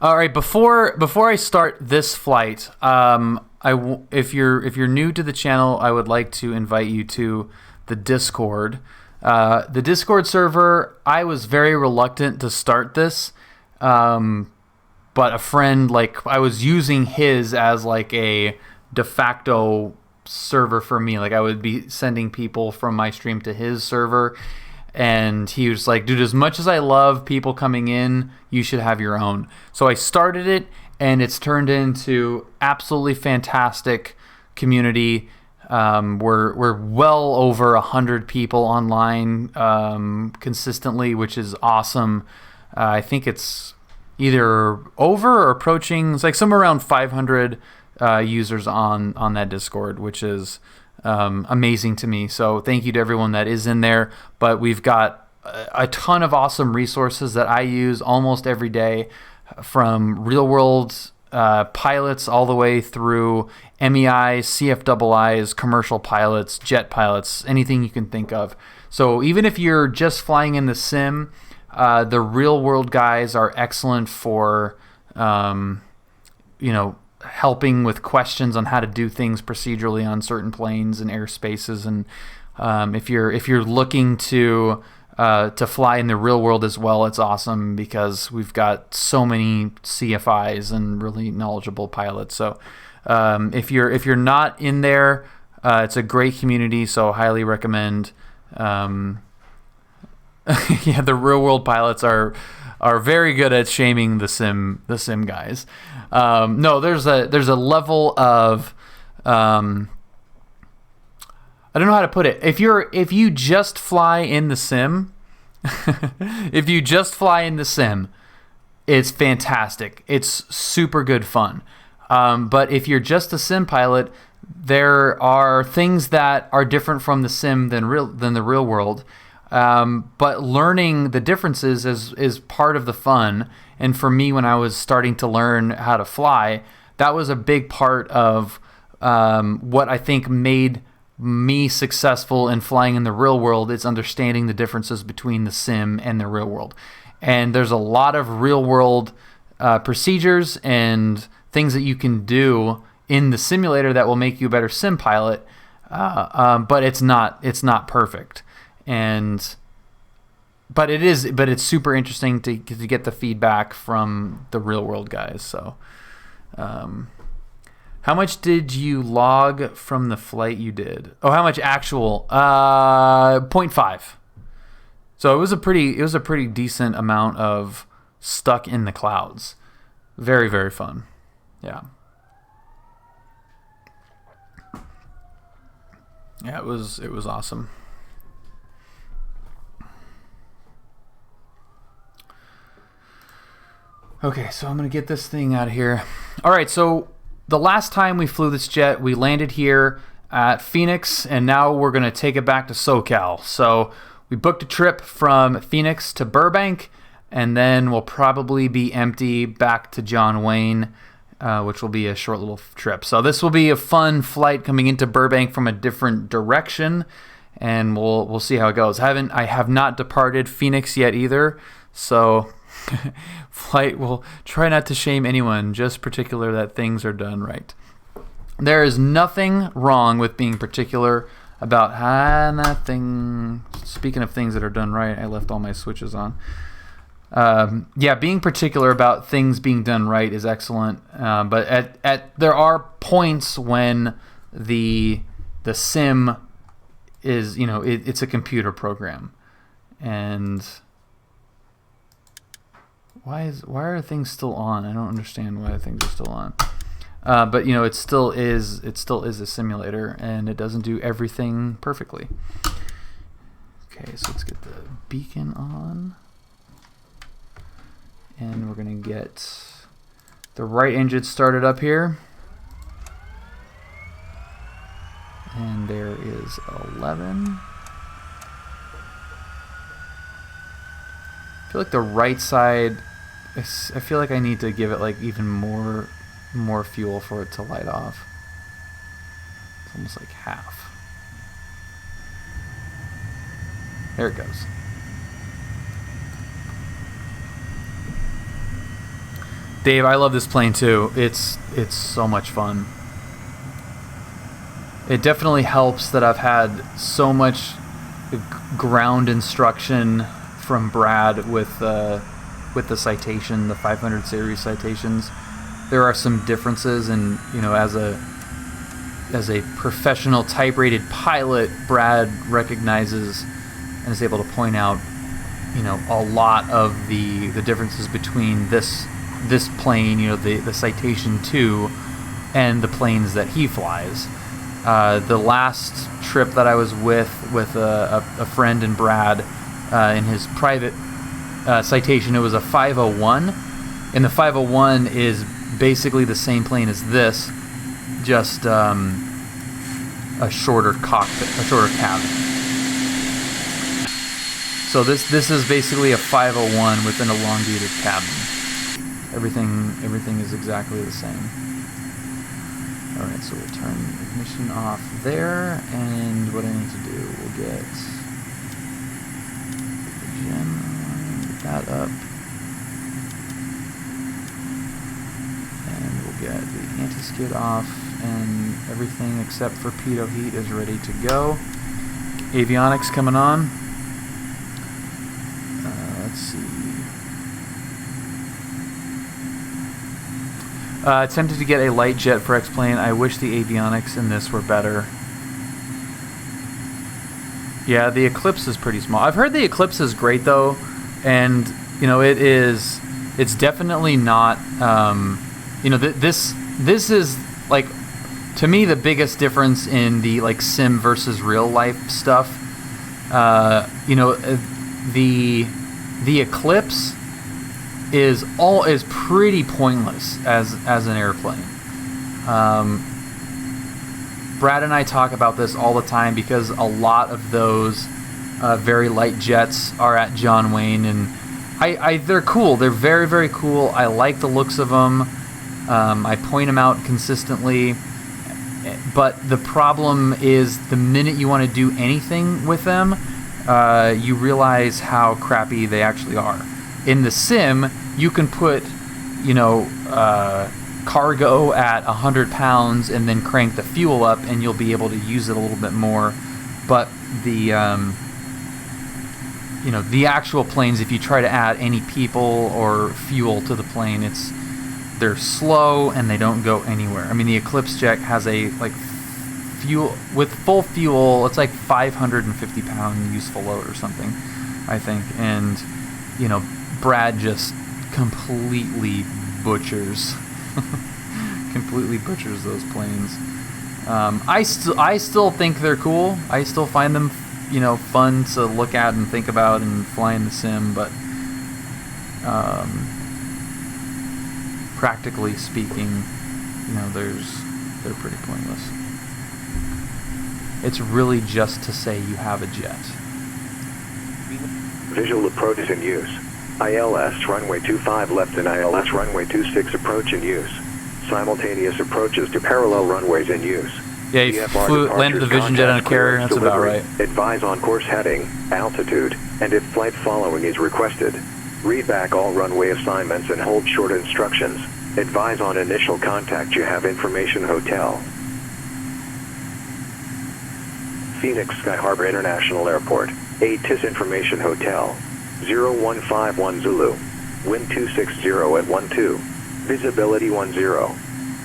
All right, before I start this flight, if you're new to the channel, I would like to invite you to the Discord. The Discord server, I was very reluctant to start this, but a friend, like, I was using his as like a de facto server for me. Like, I would be sending people from my stream to his server, and he was like, dude, as much as I love people coming in, you should have your own. So I started it, and it's turned into absolutely fantastic community. We're well over 100 people online consistently, which is awesome. I think it's either over or approaching. It's like somewhere around 500 users on that Discord, which is amazing to me. So thank you to everyone that is in there. But we've got a ton of awesome resources that I use almost every day, from real world pilots all the way through MEIs, CFIIs, commercial pilots, jet pilots, anything you can think of. So even if you're just flying in the sim, the real world guys are excellent for helping with questions on how to do things procedurally on certain planes and airspaces. And if you're looking to fly in the real world as well, it's awesome because we've got so many CFIs and really knowledgeable pilots. So if you're not in there, it's a great community. So highly recommend. Yeah, the real world pilots are very good at shaming the sim guys. No, there's a level of I don't know how to put it. If you just fly in the sim, it's fantastic. It's super good fun. But if you're just a sim pilot, there are things that are different from the sim than the real world. But learning the differences is part of the fun. And for me, when I was starting to learn how to fly, that was a big part of what I think made me successful in flying in the real world. Is understanding the differences between the sim and the real world. And there's a lot of real world procedures and things that you can do in the simulator that will make you a better sim pilot. But it's not perfect. But it's super interesting to get the feedback from the real world guys. So, how much did you log from the flight you did? Oh, how much actual? 0.5. So it was a pretty decent amount of stuck in the clouds. Very, very fun. Yeah. Yeah, it was awesome. Okay, so I'm going to get this thing out of here. All right, so the last time we flew this jet, we landed here at Phoenix, and now we're going to take it back to SoCal. So we booked a trip from Phoenix to Burbank, and then we'll probably be empty back to John Wayne, which will be a short little trip. So this will be a fun flight coming into Burbank from a different direction, and we'll see how it goes. I have not departed Phoenix yet either, so flight will try not to shame anyone, just particular that things are done right. There is nothing wrong with being particular about nothing. Speaking of things that are done right, I left all my switches on. Being particular about things being done right is excellent. But there are points when the sim is, it's a computer program, and why are things still on? I don't understand why things are still on. But it still is a simulator, and it doesn't do everything perfectly. Okay, so let's get the beacon on, and we're gonna get the right engine started up here, and there is 11. I feel like the right side, I feel like I need to give it like even more fuel for it to light off. It's almost like half. There it goes. Dave, I love this plane too. It's so much fun. It definitely helps that I've had so much ground instruction from Brad with the citation, the 500 series citations. There are some differences, and as a professional type-rated pilot, Brad recognizes and is able to point out a lot of the differences between this plane, the Citation 2, and the planes that he flies. The last trip that I was with a friend and Brad in his private Citation, it was a 501, and the 501 is basically the same plane as this, just a shorter cockpit, a shorter cabin. So this is basically a 501 with an elongated cabin. Everything is exactly the same. All right, so we'll turn ignition off there, and what I need to do, we'll get that up, and we'll get the anti-skid off, and everything except for pitot heat is ready to go. Avionics coming on. Let's see. Attempted to get a light jet for X-Plane. I wish the avionics in this were better. Yeah, the Eclipse is pretty small. I've heard the Eclipse is great though, and it's definitely not. This is like, to me, the biggest difference in the like sim versus real life stuff. The Eclipse is pretty pointless as an airplane. Brad and I talk about this all the time because a lot of those very light jets are at John Wayne, and they're cool. They're very, very cool. I like the looks of them. I point them out consistently, but the problem is the minute you want to do anything with them, you realize how crappy they actually are. In the sim, you can put, cargo at 100 pounds and then crank the fuel up, and you'll be able to use it a little bit more. But the actual planes, if you try to add any people or fuel to the plane, they're slow and they don't go anywhere. I mean, the Eclipse jet has a fuel with full fuel. It's like 550 pound useful load or something, I think, and Brad just completely butchers those planes. I still think they're cool. I still find them fun to look at and think about and fly in the sim, but practically speaking, they're pretty pointless. It's really just to say you have a jet. Visual approach is in use. ILS runway 25 left and ILS runway 26 approach in use. Simultaneous approaches to parallel runways in use. Yeah, you landed the Vision jet on a carrier, that's about right. Advise on course heading, altitude, and if flight following is requested. Read back all runway assignments and hold short instructions. Advise on initial contact. You have information hotel. Phoenix Sky Harbor International Airport. ATC information hotel. 0151 Zulu. Wind 260 at 12. Visibility 10.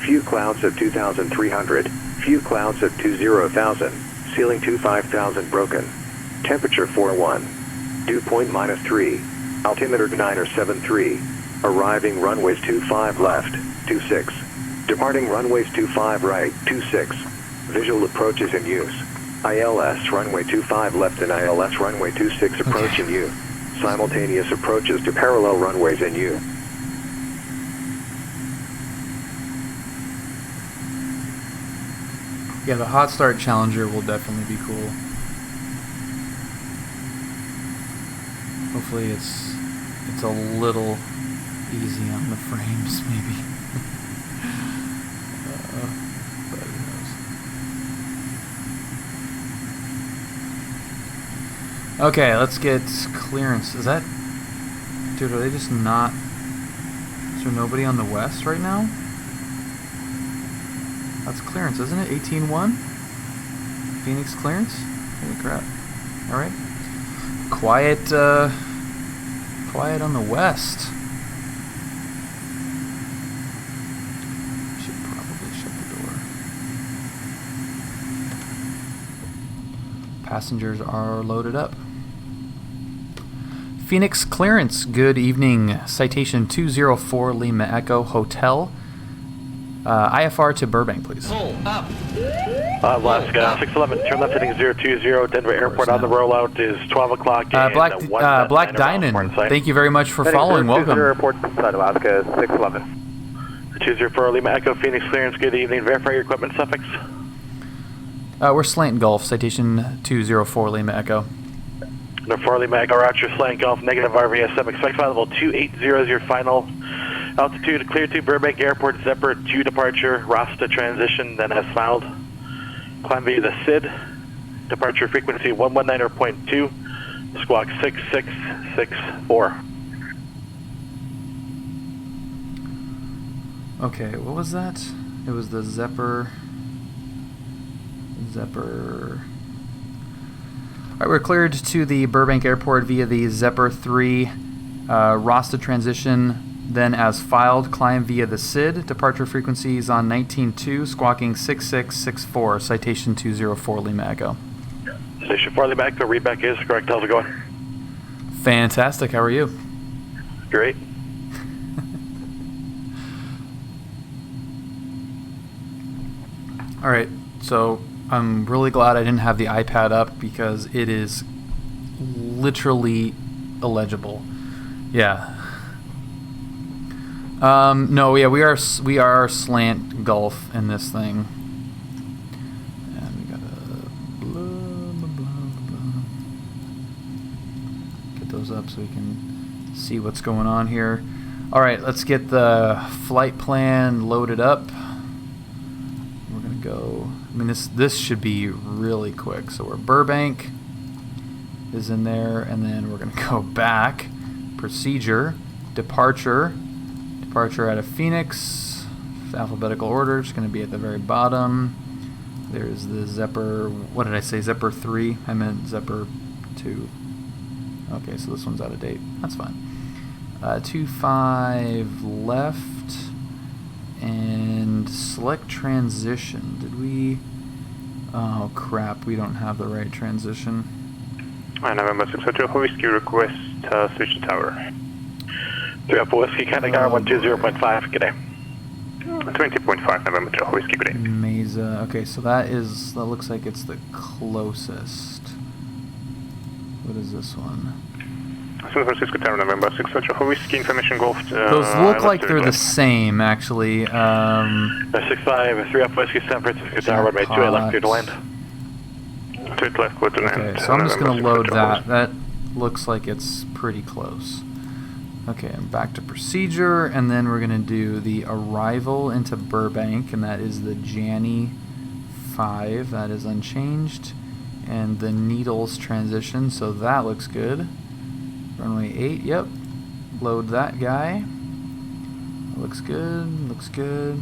Few clouds at 2,300. Few clouds at 20,000. Ceiling 25,000 broken. Temperature 41. Dew point -3. Altimeter 973. Arriving runways 25 left, 26. Departing runways 25 right, 26. Visual approaches in use. ILS runway 25 left and ILS runway 26 approach in use. Simultaneous approaches to parallel runways in use. Yeah, the hot start Challenger will definitely be cool. Hopefully it's a little easy on the frames, maybe. But who knows. Okay, let's get clearance. Is that... Dude, are they just not Is there nobody on the west right now? That's clearance, isn't it? 18-1? Phoenix clearance? Holy crap. Alright. Quiet, quiet on the west. Should probably shut the door. Passengers are loaded up. Phoenix clearance, good evening. Citation 204 Lima Echo Hotel. IFR to Burbank, please. Pull up. Alaska 611, turn left heading 020, Denver Airport on the rollout is 12 o'clock. Black Diamond, thank you very much for following. Welcome. Airport inside Alaska 611. 204 Lima Echo, Phoenix clearance, good evening. Verify your equipment suffix. We're Slant Gulf, citation 204 Lima Echo. No 4 Lima Echo, Roger, Slant Gulf, negative RVSM, expect flight level 2800 is your final. Altitude clear to Burbank Airport, Zephyr 2 departure, Rasta transition, then as filed. Climb via the SID, departure frequency 119.2, squawk 6664. Okay, what was that? It was the Zephyr. Alright, we're cleared to the Burbank Airport via the Zephyr 3 Rasta transition. Then as filed, climb via the SID. Departure frequencies on 19.2, squawking 6664, citation 204 Lima Echo. Station 4 Lima Echo, readback is correct. How's it going? Fantastic, how are you? Great. Alright, so I'm really glad I didn't have the iPad up because it is literally illegible. Yeah. No, yeah, we are Slant Gulf in this thing. And we gotta blah. Get those up so we can see what's going on here. Alright, let's get the flight plan loaded up. We're gonna go, I mean this should be really quick. So we're Burbank is in there, and then we're gonna go back. Procedure, departure out of Phoenix, alphabetical order, it's going to be at the very bottom. There's the Zephyr, what did I say, Zephyr 3? I meant Zephyr 2. Okay, so this one's out of date. That's fine. 25 left, and select transition. Did we, oh crap, we don't have the right transition. November 602, Whiskey request switch to tower. 3 Alpha Whiskey, Canada 120.5, good day. 20.5 November 2, Whiskey, good day. Mesa, okay, so that looks like it's the closest. What is this one? San Francisco Tower, November 602, Whiskey, information Golf. Those look like they're the same, actually. 65, 3 Alpha Whiskey, San Francisco Tower, runway 28 left, clear to land. 28 left, clear to land. Okay, so I'm just going to load that. That looks like it's pretty close. Okay, I'm back to procedure, and then we're going to do the arrival into Burbank, and that is the Janny 5. That is unchanged. And the Needles transition, so that looks good. Runway 8, yep. Load that guy. Looks good, looks good.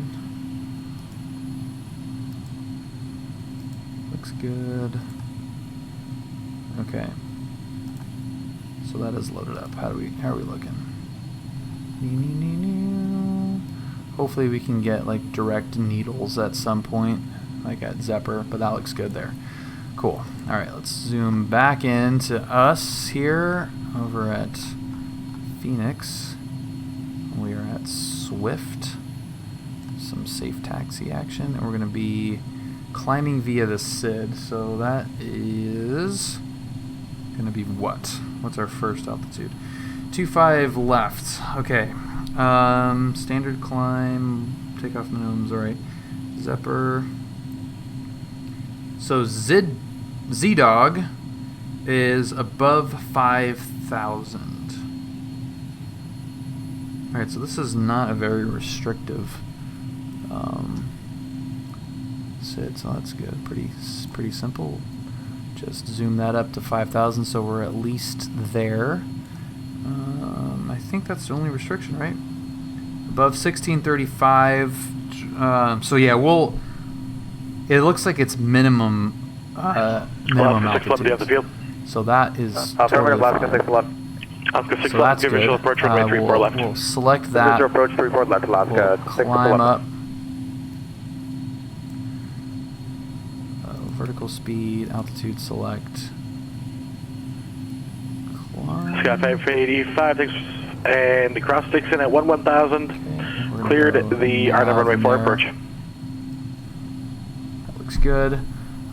Looks good. Okay. So that is loaded up. How are we looking? Hopefully we can get like direct needles at some point, like at Zephyr, but that looks good there. Cool. Alright, let's zoom back into us here over at Phoenix. We are at Swift. Some safe taxi action, and we're going to be climbing via the SID, so that is going to be what? What's our first altitude? 25 left. Okay. Standard climb, takeoff minimums, alright. Zephyr. So Z-Dog is above 5,000. Alright, so this is not a very restrictive SID, so that's good. Pretty simple. Just zoom that up to 5,000, so we're at least there. I think that's the only restriction, right? above 1635. So yeah, it looks like it's minimum altitude. So that is totally Alaska fine. 611. Alaska So 611, that's give good. visual approach runway 34 left. We'll select that. Visual approach 34 left, Alaska We'll 611. climb up. Vertical speed, altitude select. Climb. Sky 585, thanks. And the cross sticks in at 1000. Okay, Cleared the RNAV runway 4 there. approach. That looks good.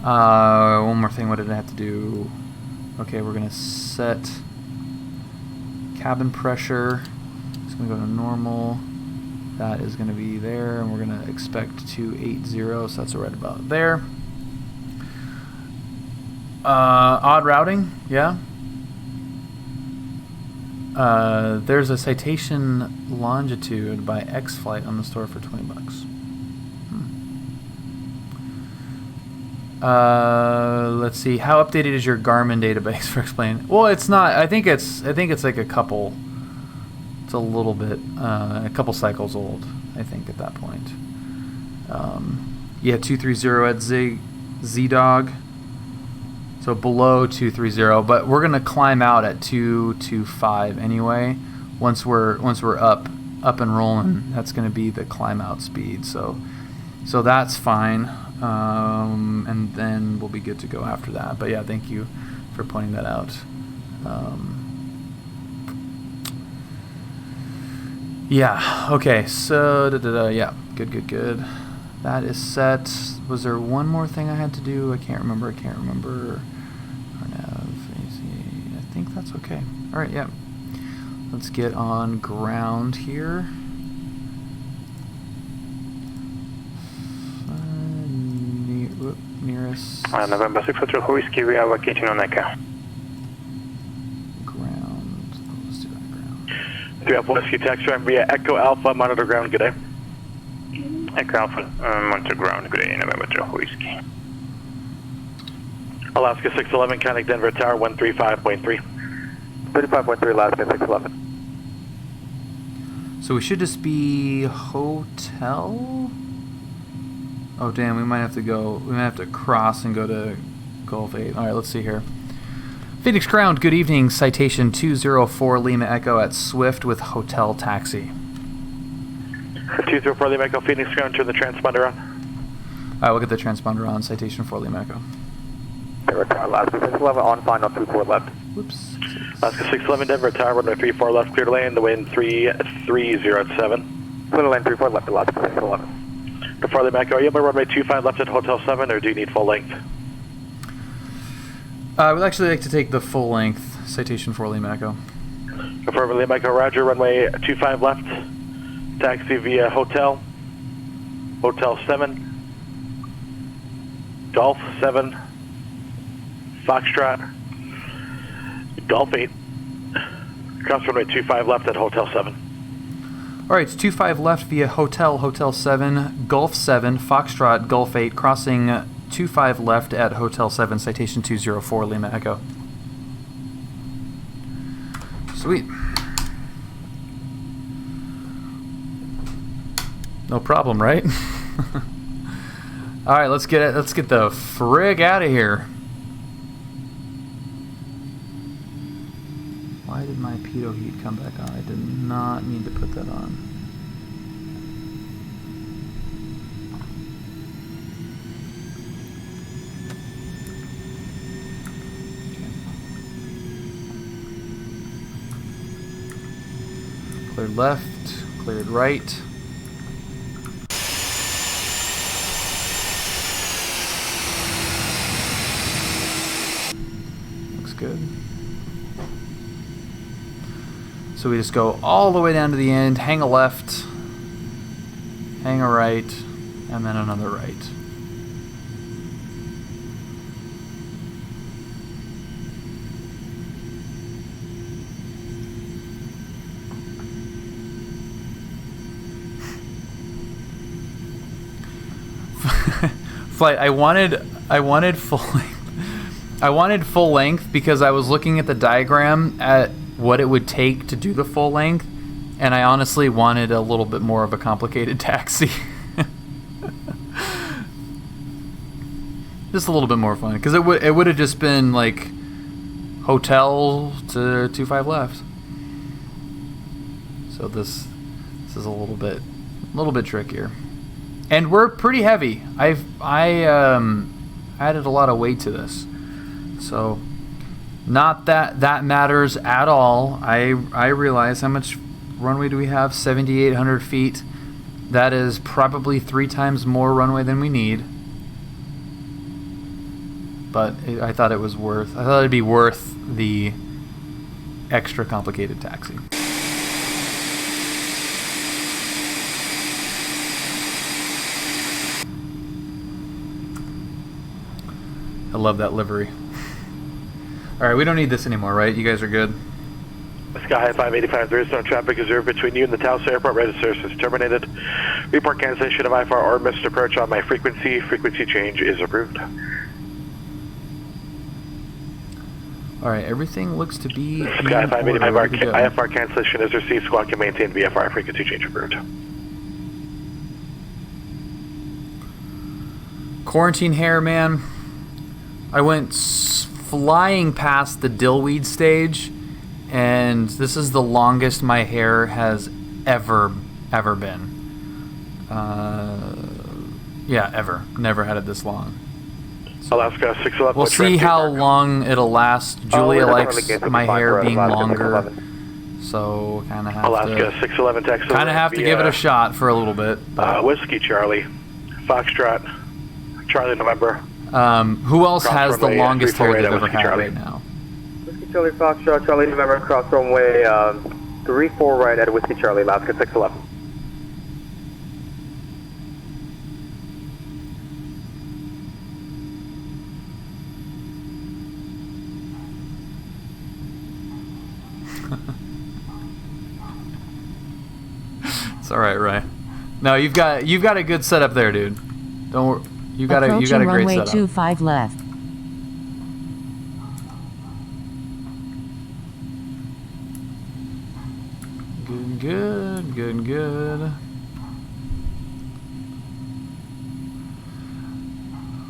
One more thing, what did I have to do? Okay, we're gonna set cabin pressure. It's gonna go to normal. That is gonna be there, and we're gonna expect 280, so that's right about there. Odd routing, yeah. There's a citation longitude by X flight on the store for $20. Let's see. How updated is your Garmin database for explaining? Well, it's not. I think it's like a couple. It's a little bit, a couple cycles old. I think at that point. Yeah, 230 at Z-Dog. So below 230, but we're gonna climb out at 225 anyway. Once we're up and rolling, that's gonna be the climb out speed. So that's fine, and then we'll be good to go after that. But yeah, thank you for pointing that out. Yeah. Okay. So yeah. Good. That is set. Was there one more thing I had to do? I can't remember. I think that's okay. All right, yeah. Let's get on ground here. Nearest. November 6 Hotel Whiskey, we are vacating on Echo. Ground. Let's do that ground. 3 Alpha Whiskey taxi line via Echo Alpha, monitor ground, good day. Echo Alpha, monitor ground, good day, November 2 Whiskey. Alaska 611, contact Denver Tower 135.3. 35.3, Alaska 611. So we should just be hotel. Oh damn, we might have to cross and go to Gulf 8. All right, let's see here. Phoenix Ground, good evening. Citation 204 Lima Echo at Swift with hotel taxi. 204 Lima Echo, Phoenix Ground, turn the transponder on. All right, we'll get the transponder on. Citation 4 Lima Echo. Denver Tower, Alaska 611, on final 34 left. Whoops. Alaska 611, Denver Tower, runway 34 left, clear to land, the wind 330 at 7. Clear to land 34 left, Alaska 611. The Farley Echo, are you able to runway 25 left at Hotel 7, or do you need full length? I would actually like to take the full length. Citation 4 Lima Echo. For Lima Echo, roger, runway 25 left, taxi via Hotel 7, Golf 7, Foxtrot, Golf 8, cross runway 25 left at Hotel 7. All right, it's 25 left via Hotel 7, Gulf 7, Foxtrot, Gulf 8, crossing 25 left at Hotel 7, citation 204 Lima Echo. Sweet. No problem, right? All right, let's get it. Let's get the frig out of here. Why did my pitot heat come back on? I did not mean to put that on. Cleared left, cleared right. Looks good. So we just go all the way down to the end, hang a left, hang a right, and then another right. Flight, I wanted full length. I wanted full length because I was looking at the diagram at what it would take to do the full length, and I honestly wanted a little bit more of a complicated taxi. Just a little bit more fun, because it would have just been like hotel to 25 left. So this is a little bit trickier, and we're pretty heavy. I added a lot of weight to this, so not that matters at all. I realize how much runway do we have? 7,800 feet. That is probably 3 times more runway than we need. But I thought it'd be worth the extra complicated taxi. I love that livery. All right, we don't need this anymore, right? You guys are good? Sky 585, there is no traffic observed between you and the Taos Airport. Register service is terminated. Report cancellation of IFR or missed approach on my frequency. Frequency change is approved. All right, everything looks to be Sky 585, IFR cancellation is received. Squad can maintain VFR. Frequency change approved. Quarantine hair, man. I went flying past the dillweed stage, and this is the longest my hair has ever been. Yeah, ever. Never had it this long. Alaska 611. We'll see how long it'll last. Julia likes my hair being longer, so kind of have Alaska 611 Texas. Kind of have to give it a shot for a little bit. Whiskey Charlie, Foxtrot, Charlie November. Who else has the longest hair they've ever had right now? Whiskey Charlie, Foxtrot, Charlie November, cross runway 34 right at Whiskey Charlie, Alaska 611. It's all right, Ryan. No, you've got a good setup there, dude. Don't worry. You got a great setup. Runway 25 left. Good.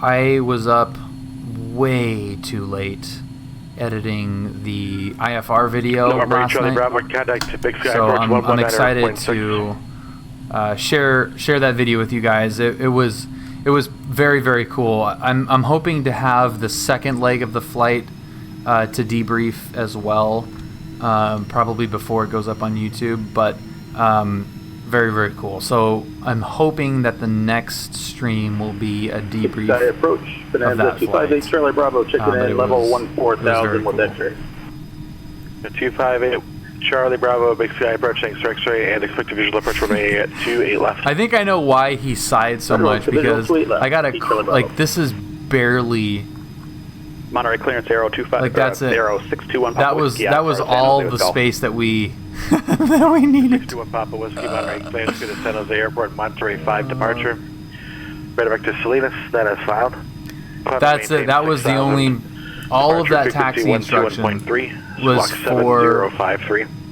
I was up way too late editing the IFR video last night, so I'm excited to share that video with you guys. It was very, very cool. I'm hoping to have the second leg of the flight to debrief as well, probably before it goes up on YouTube, but very, very cool. So I'm hoping that the next stream will be a debrief approach. of that flight. Charlie Bravo, checking in level 14,000 with cool. X-ray. 258 Charlie Bravo, Big Sky approaching X-ray and expected visual approach runway at 28 left. I think I know why he sighed so much, because I got this is barely Monterey clearance arrow 25 like that's it. 0621 That was all the space that we that we needed. 621 Papa Whiskey, Monterey clearance to the San Jose Airport, Monterey 5 departure. Redirect to Salinas, that is filed. That's it. That was the only. All of that taxi instruction was for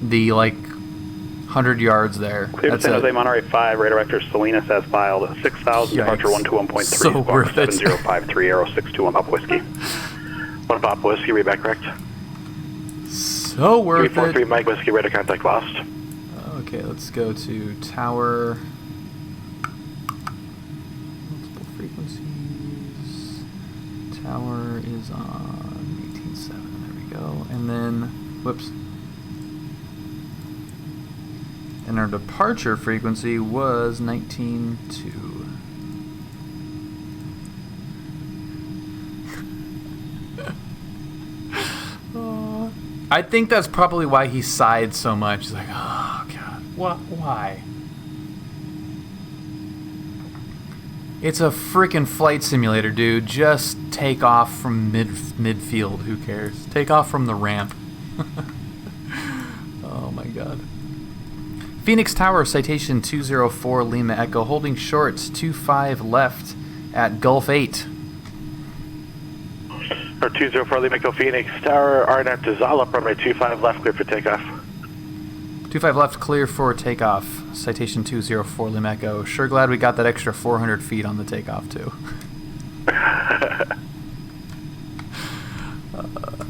the 100 yards there. Clear That's San it. Jose Monterey 5, radar vector Salinas as filed. 6,000 departure 121.3. So worth it. 7053 arrow 621 Papa Whiskey. 1 Papa Whiskey, read back correct. So worth 343 it. Mike Whiskey, radar contact lost. Okay, let's go to tower. Multiple frequencies. Tower is on 18.7. There we go. And then, whoops. And our departure frequency was 19.2. I think that's probably why he sighed so much. He's like, oh, God, why? It's a freaking flight simulator, dude. Just take off from midfield. Who cares? Take off from the ramp. Oh, my God. Phoenix Tower, citation 204 Lima Echo, holding shorts 25 left at Gulf 8. Or 204 Lima Echo Phoenix Tower, RNet to Zala, runway 25 left, clear for takeoff. 25 left, clear for takeoff. Citation 204, Lima Echo. Sure glad we got that extra 400 feet on the takeoff, too.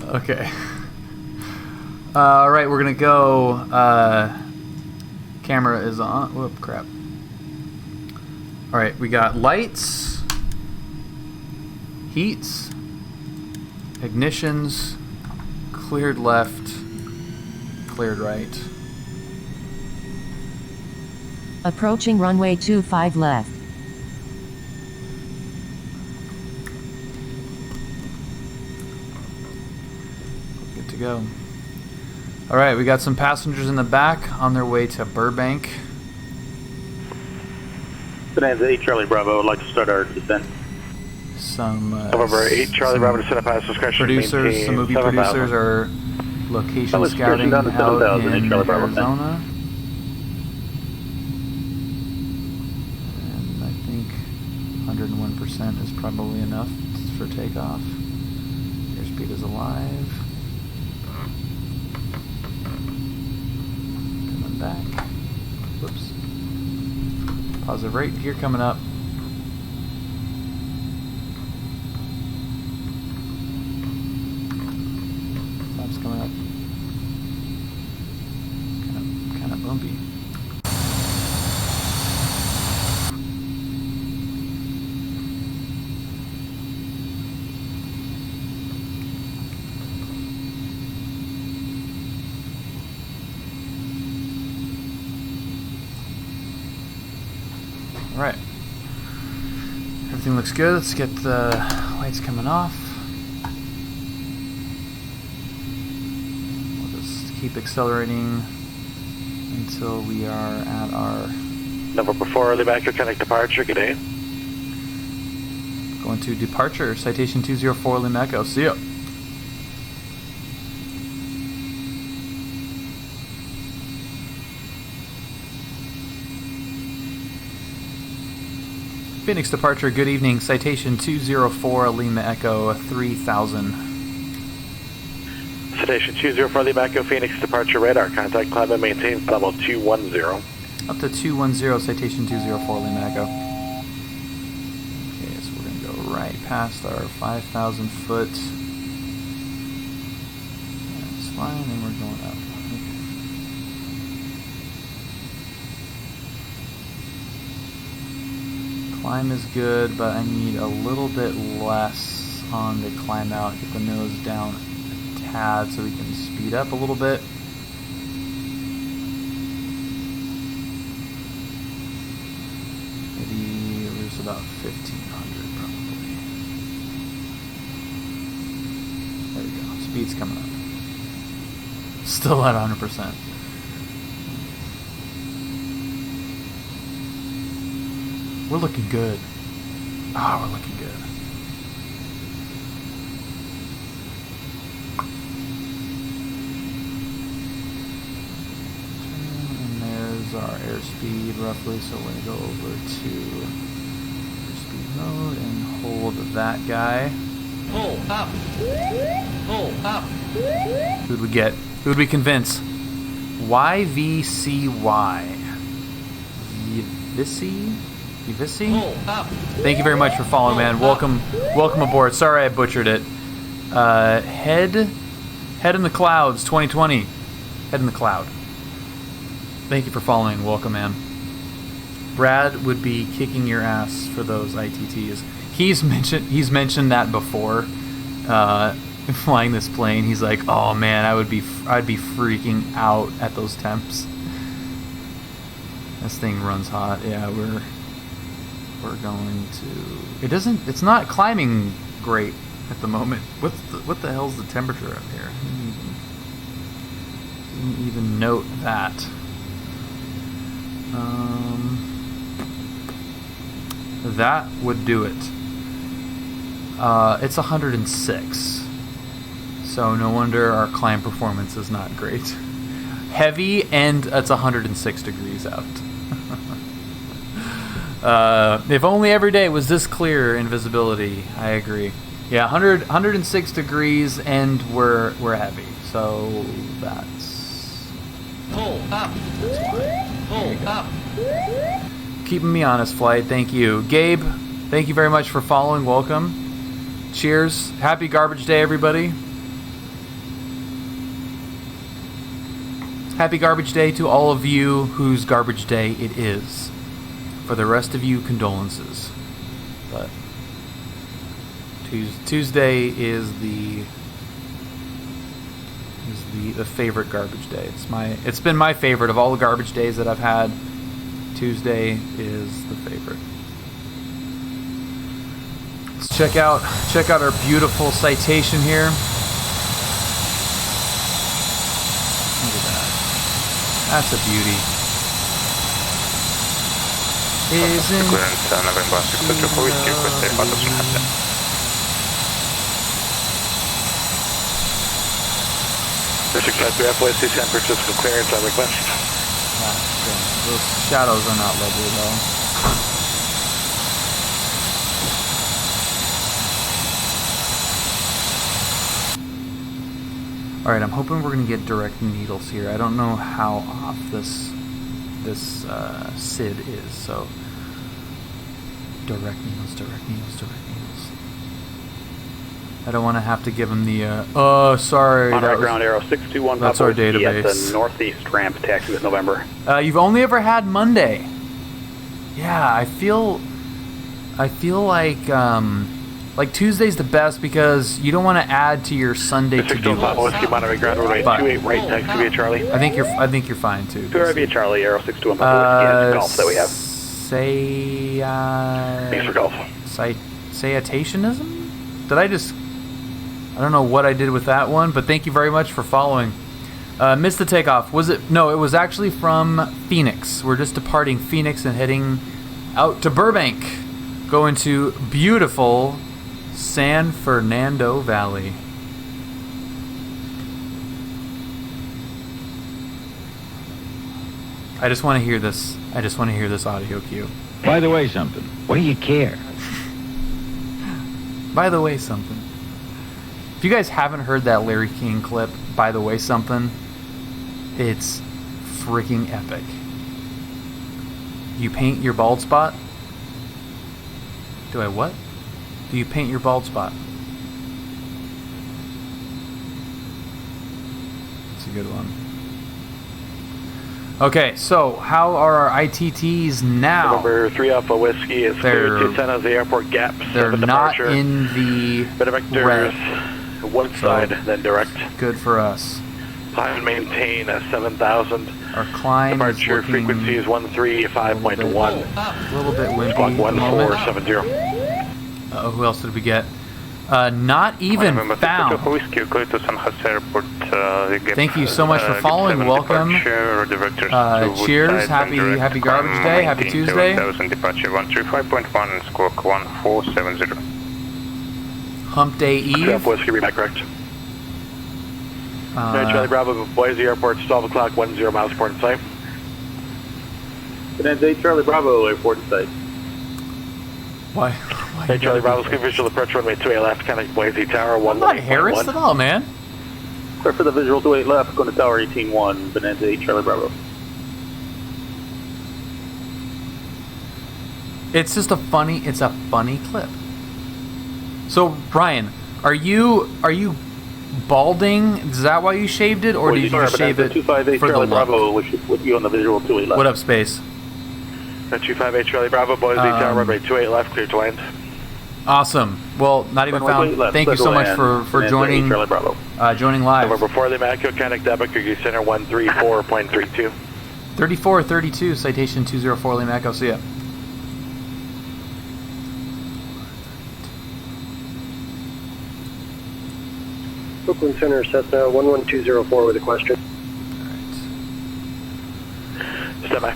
Okay. All right, we're going to go. Camera is on. Whoop, crap. All right, we got lights, heats, ignitions, cleared left, cleared right. Approaching runway 25 left. Good to go. All right, we got some passengers in the back on their way to Burbank. Bonanza 8 Charlie Bravo would like to start our descent. Some November 8 Charlie Bravo to set up pass discretion. producers, some movie 7,000. producers are location That was scouting down to out 7,000 in in Charlie Bravo. Arizona. And I think 101% is probably enough for takeoff. Airspeed is alive. Coming back. Whoops. Positive rate, gear coming up. Flaps coming up. Kind of bumpy. Alright. Everything looks good. Let's get the lights coming off. We'll just keep accelerating until we are at our... November 4 Lima Echo, connect departure. Good day. Going to departure. Citation 204 Lima Echo. See ya. Phoenix departure, good evening. Citation 204 Lima Echo 3000. Citation 204 Lima Echo, Phoenix departure radar. Contact climb and maintain level 210. Up to 210, citation 204 Lima Echo. Okay, so we're going to go right past our 5,000 foot. That's fine, and we're going up. Climb is good, but I need a little bit less on the climb out. Get the nose down a tad so we can speed up a little bit. Maybe there's about 1,500 probably. There we go. Speed's coming up. Still at 100%. We're looking good. Ah, we're looking good. And there's our airspeed roughly, so we're going to go over to airspeed mode and hold that guy. Pull up. Pull up. Who'd we get? Who'd we convince? YVCY. Yvisi? Pull up. Thank you very much for following, man. Welcome aboard. Sorry I butchered it. Head in the Clouds 2020. Head in the Cloud. Thank you for following. Welcome, man. Brad would be kicking your ass for those ITTs. He's mentioned that before. Flying this plane, he's like, "Oh man, I'd be freaking out at those temps." This thing runs hot. Yeah, we're going to... It's not climbing great at the moment. What the hell's the temperature up here? Didn't even note that. That would do it. It's 106. So no wonder our climb performance is not great. Heavy, and it's 106 degrees out. If only every day was this clear in visibility. I agree. Yeah, 106 degrees, and we're heavy. So that's... Pull up. Pull up. Keeping me honest, flight. Thank you. Gabe, thank you very much for following. Welcome. Cheers. Happy garbage day, everybody. Happy garbage day to all of you whose garbage day it is. For the rest of you, condolences. But Tuesday is the favorite garbage day. It's been my favorite of all the garbage days that I've had. Tuesday is the favorite. Let's check out our beautiful citation here. Look at that. That's a beauty. Isn't November 6 for whiskey, request a photos from Hampton. District 5 West San Francisco clearance on request. Those shadows are not lovely though. Alright, I'm hoping we're going to get direct needles here. I don't know how off this SID is, so direct needles. I don't want to have to give him the, sorry. On our ground arrow 621 that's our database. At the northeast ramp, taxi with November. You've only ever had Monday. Yeah, I feel like Tuesday's the best because you don't want to add to your Sunday to-do list. Whiskey Monterey ground runway 28 right, taxi via Charlie. I think you're fine too. 2 via Charlie, arrow 621 Whiskey, golf that we have. Thanks for golf. Citationism? I don't know what I did with that one, but thank you very much for following. Missed the takeoff. Was it? No, it was actually from Phoenix. We're just departing Phoenix and heading out to Burbank. Going to beautiful San Fernando Valley. I just want to hear this. I just want to hear this audio cue. By the way, something. What do you care? By the way, something. If you guys haven't heard that Larry King clip, by the way, something, it's freaking epic. You paint your bald spot? Do I what? Do you paint your bald spot? That's a good one. Okay, so how are our ITTs now? Number 3 Alpha Whiskey is clear to San Jose Airport gaps. They're not in the red. One side, then direct. Good for us. Climb and maintain a 7,000. Our climb departure is looking frequency is 135.1. A little bit wimpy. Squawk 1470. Uh-oh, who else did we get? Not even found. Thank you so much for following. Welcome. Cheers. Happy garbage day. Happy Tuesday. Departure 135.1 and squawk 1470. Hump Day Eve. Whiskey, read that correct. Charlie Bravo, Boise Airport, 12 o'clock, 10 miles report in sight. Bonanza Charlie Bravo, airport in sight. Why Hey, Charlie Bravo, skin visual approach runway 28 left, kind of Boise Tower, 1. I'm not harassed at all, man. Clear for the visual 28 left, going to Tower 18-1, Bonanza Charlie Bravo. It's just a funny clip. So, Ryan, are you balding? Is that why you shaved it, or did you just shave it 258 for Charlie the look? Bravo, which would be on the visual 28 left. What up, Space? 258 Charlie Bravo, Boise Tower, runway 28 left, clear to land. Awesome. Well, not even found. Thank you so much for joining joining live. Over before the Macco, Connect Albuquerque Center 134.32. 3432, citation 204 Lima Echo. See ya. Brooklyn Center, Cessna 11204 with a question. Stand by.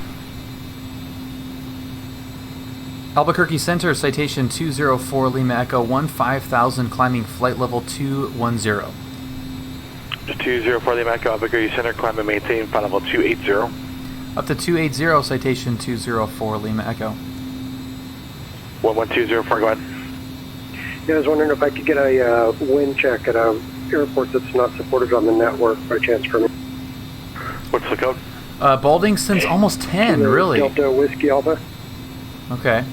Albuquerque Center, citation 204 Lima Echo 15000, climbing flight level 210. 204 Lima Echo, Albuquerque Center, climb and maintain, flight level 280. Up to 280, citation 204 Lima Echo. 1120, go ahead. Yeah, I was wondering if I could get a wind check at a airport that's not supported on the network by chance for me. What's the code? Balding since almost 10, really. Delta Whiskey Alpha. Okay.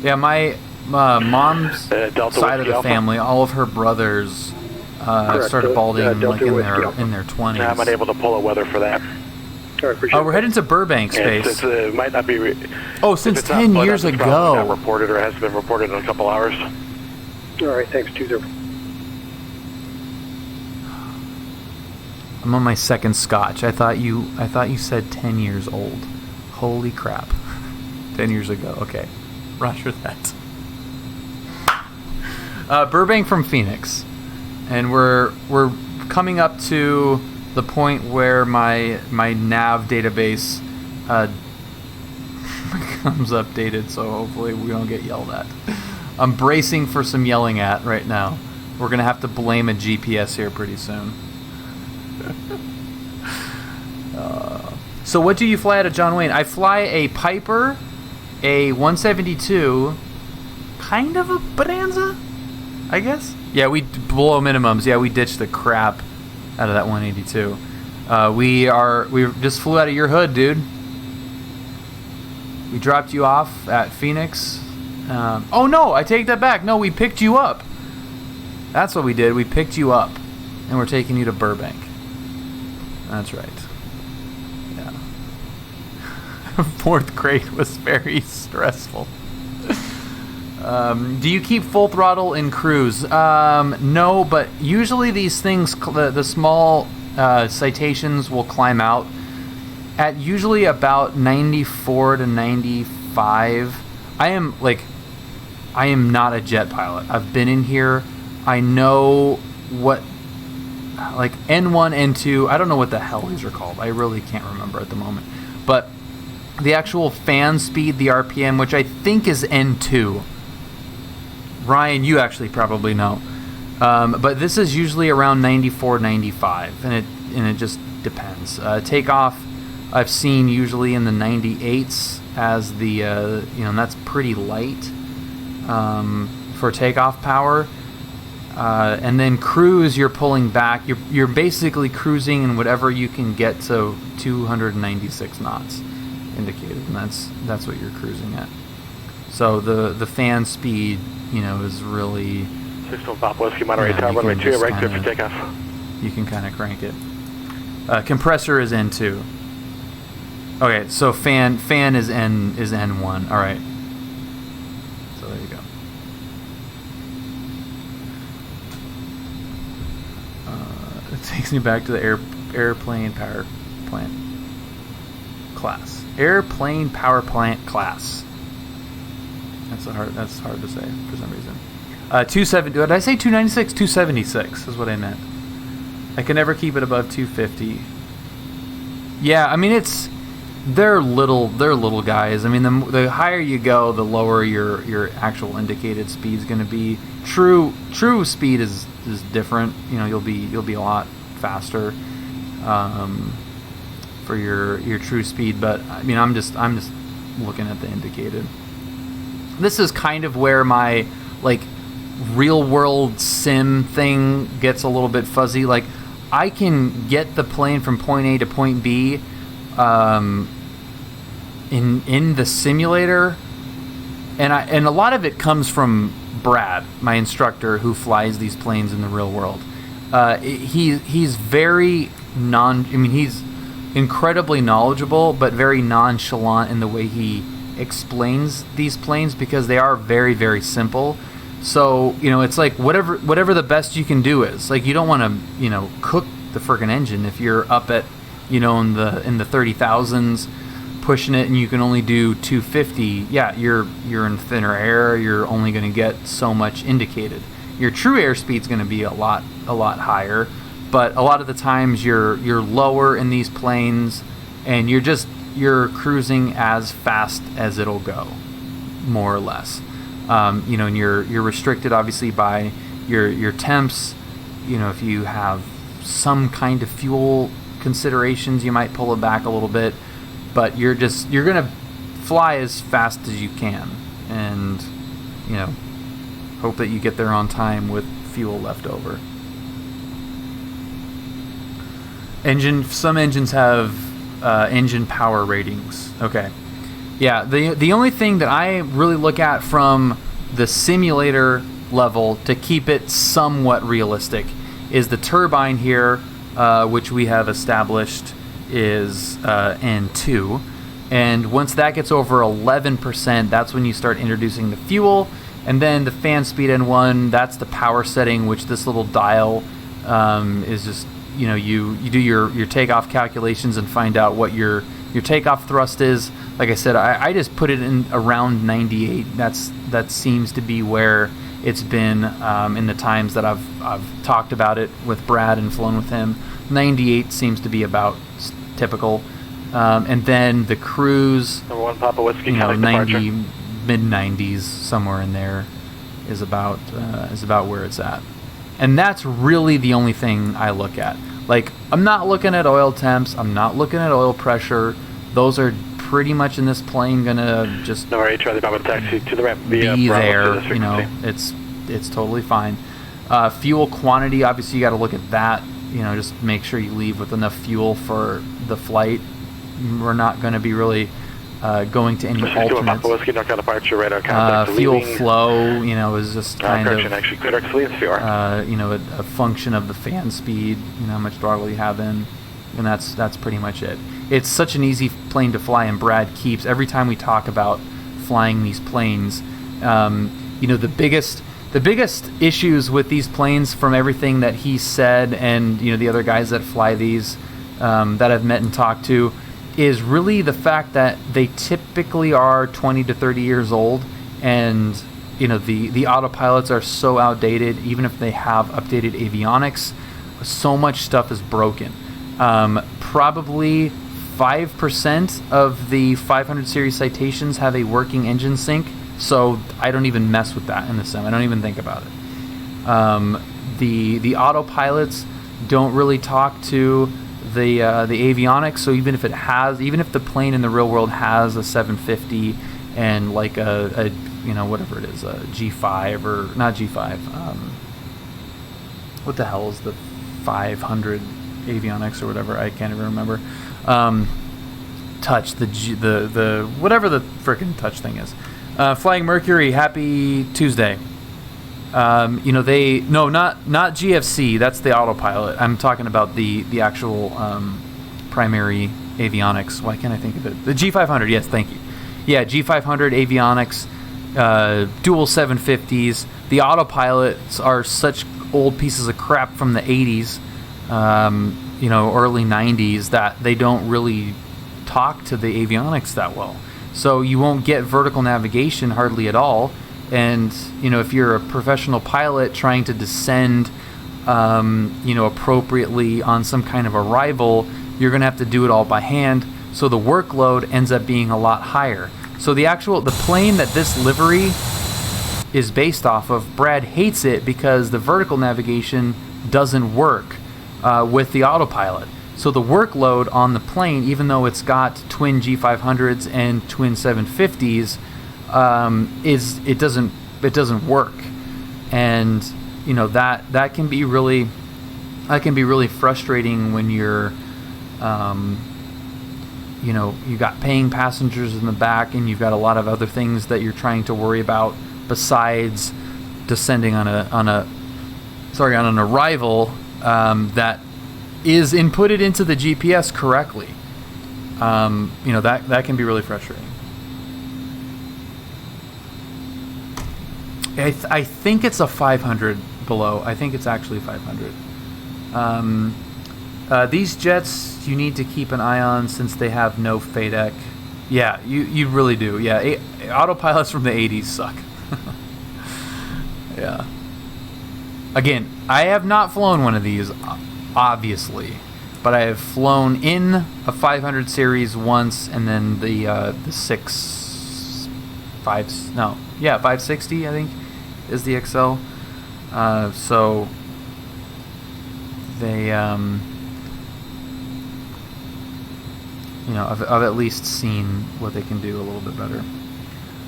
Yeah, my mom's Delta side of Whiskey the Alpha. family, all of her brothers started balding Delta like in Whiskey Alpha. their 20s. I'm unable to pull a weather for that. All right, appreciate We're heading to Burbank And space. since it might not be... Since if it's not 10 split years up, it's probably ago. not reported or hasn't been reported in a couple hours. All right, thanks, 20. I'm on my second scotch. I thought you said 10 years old. Holy crap. 10 years ago. Okay. Roger that. Burbank from Phoenix. And we're coming up to the point where my nav database becomes updated, so hopefully we don't get yelled at. I'm bracing for some yelling at right now. We're going to have to blame a GPS here pretty soon. So what do you fly out of John Wayne? I fly a Piper, a 172, kind of a Bonanza, I guess. Yeah, we below minimums. Yeah, we ditched the crap out of that 182. We just flew out of your hood, dude. We dropped you off at Phoenix. Oh no, I take that back. No, we picked you up. That's what we did. We picked you up, and we're taking you to Burbank. That's right. Yeah. Fourth grade was very stressful. Do you keep full throttle in cruise? No, but usually these things, the small citations will climb out at usually about 94 to 95. I am not a jet pilot. I've been in here. I know what, like N1, N2, I don't know what the hell these are called. I really can't remember at the moment. But the actual fan speed, the RPM, which I think is N2. Ryan, you actually probably know. But this is usually around 94, 95, and it just depends. Takeoff, I've seen usually in the 98s as the, and that's pretty light for takeoff power. And then cruise, you're pulling back. You're basically cruising in whatever you can get to 296 knots indicated, and that's what you're cruising at. So the fan speed, is really 6 Pop Whiskey, moderate tower, runway 2, right clear for takeoff. You can kind of crank it. Compressor is N2. Okay, so fan is N1. All right. So there you go. It takes me back to the airplane power plant class. Airplane power plant class. That's hard to say for some reason. 270. Did I say 296? 276 is what I meant. I can never keep it above 250. Yeah, I mean they're little guys. I mean the higher you go, the lower your actual indicated speed is going to be. True speed is different. You'll be a lot faster for your true speed. But I mean I'm just looking at the indicated. This is kind of where my real world sim thing gets a little bit fuzzy. Like I can get the plane from point A to point B in the simulator, and a lot of it comes from Brad, my instructor who flies these planes in the real world. He's very he's incredibly knowledgeable, but very nonchalant in the way he explains these planes because they are very, very simple. So it's like whatever the best you can do is. Like you don't want to cook the friggin' engine if you're up at in the 30,000s pushing it and you can only do 250. Yeah, you're in thinner air. You're only going to get so much indicated. Your true airspeed's going to be a lot higher, but a lot of the times you're lower in these planes and you're cruising as fast as it'll go, more or less. And you're restricted obviously by your temps. If you have some kind of fuel considerations, you might pull it back a little bit, but you're gonna fly as fast as you can, and hope that you get there on time with fuel left over. Some engines have engine power ratings. Okay. Yeah, the only thing that I really look at from the simulator level to keep it somewhat realistic is the turbine here, which we have established is N2. And once that gets over 11%, that's when you start introducing the fuel. And then the fan speed N1, that's the power setting, which this little dial is just, you do your takeoff calculations and find out what your takeoff thrust is. Like I said, I just put it in around 98. That seems to be where it's been in the times that I've talked about it with Brad and flown with him. 98 seems to be about typical. And then the cruise, Number 1 Papa Whiskey, 90, mid-90s, somewhere in there is about where it's at. And that's really the only thing I look at. Like, I'm not looking at oil temps. I'm not looking at oil pressure. Those are pretty much in this plane gonna just Number 8 Charlie Papa taxi to the ramp. be there. It's totally fine. Fuel quantity, obviously you got to look at that. Just make sure you leave with enough fuel for the flight. We're not going to be really going to any alternates. Fuel flow, is just kind of a function of the fan speed, how much throttle you have in, and that's pretty much it. It's such an easy plane to fly, and Brad keeps every time we talk about flying these planes. The biggest issues with these planes, from everything that he said, and the other guys that fly these that I've met and talked to, is really the fact that they typically are 20 to 30 years old, and the autopilots are so outdated. Even if they have updated avionics, so much stuff is broken. Probably 5% of the 500 series citations have a working engine sync, so I don't even mess with that in the sim. I don't even think about it. The autopilots don't really talk to the avionics, so even if the plane in the real world has a 750 and like a whatever it is, a G5 or not G5, what the hell is the 500 avionics or whatever, I can't even remember. Touch the whatever the frickin' touch thing is. Flying Mercury, happy Tuesday. Not GFC, that's the autopilot. I'm talking about the actual primary avionics. Why can't I think of it? The G500, yes, thank you. Yeah, G500 avionics, dual 750s. The autopilots are such old pieces of crap from the 80s, early 90s, that they don't really talk to the avionics that well. So you won't get vertical navigation hardly at all. And, if you're a professional pilot trying to descend, appropriately on some kind of arrival, you're going to have to do it all by hand. So the workload ends up being a lot higher. So the plane that this livery is based off of, Brad hates it because the vertical navigation doesn't work with the autopilot. So the workload on the plane, even though it's got twin G500s and twin 750s, it doesn't work, and that can be really frustrating when you're you got paying passengers in the back, and you've got a lot of other things that you're trying to worry about besides descending on an arrival that is inputted into the GPS correctly. That can be really frustrating. I think it's a 500 below. I think it's actually 500. These jets you need to keep an eye on since they have no FADEC. Yeah, you really do. Yeah, autopilots from the 80s suck. Yeah. Again, I have not flown one of these, obviously, but I have flown in a 500 series once, and then the 560, I think, is the XL. So they, I've at least seen what they can do a little bit better.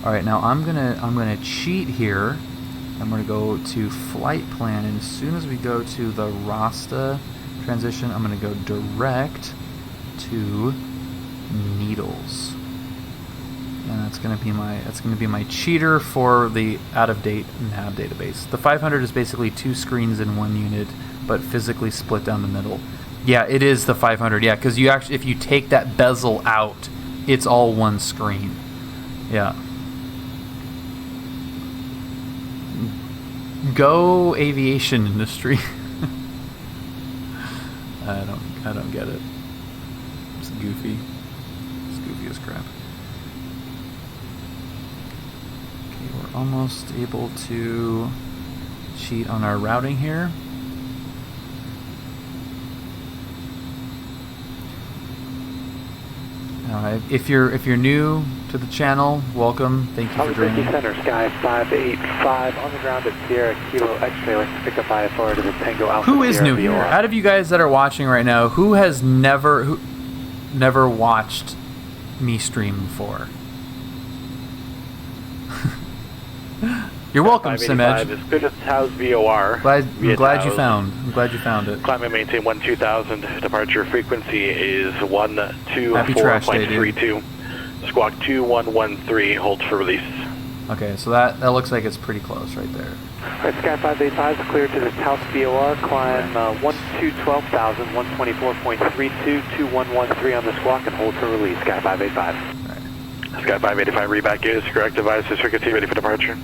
All right, now I'm gonna cheat here. I'm gonna go to flight plan, and as soon as we go to the Rasta transition, I'm gonna go direct to needles. And that's going to be my cheater for the out-of-date nav database. The 500 is basically 2 screens in one unit, but physically split down the middle. Yeah, it is the 500. Yeah, because you actually, if you take that bezel out, it's all one screen. Yeah. Go aviation industry. I don't get it. It's goofy. It's goofy as crap. Okay, we're almost able to cheat on our routing here. If you're new to the channel, welcome. Thank you for joining. Center, Sky 585 on the ground at Sierra Kilo X-ray. Let's pick up IFR to the Tango Alpha. Who is new here? Out of you guys that are watching right now, who has never watched me stream before? You're welcome, Simedge. As good as House VOR. I'm glad you found it. Climb and maintain 12000. Departure frequency is 124.32. Squawk 2113. Hold for release. Okay, so that looks like it's pretty close right there. Alright, Sky 585 is clear to this House VOR. Climb 12,000, 124.32, 2113 on the squawk and hold for release. Sky 585. Alright. Sky 585 reback is correct. Device is frequency ready for departure.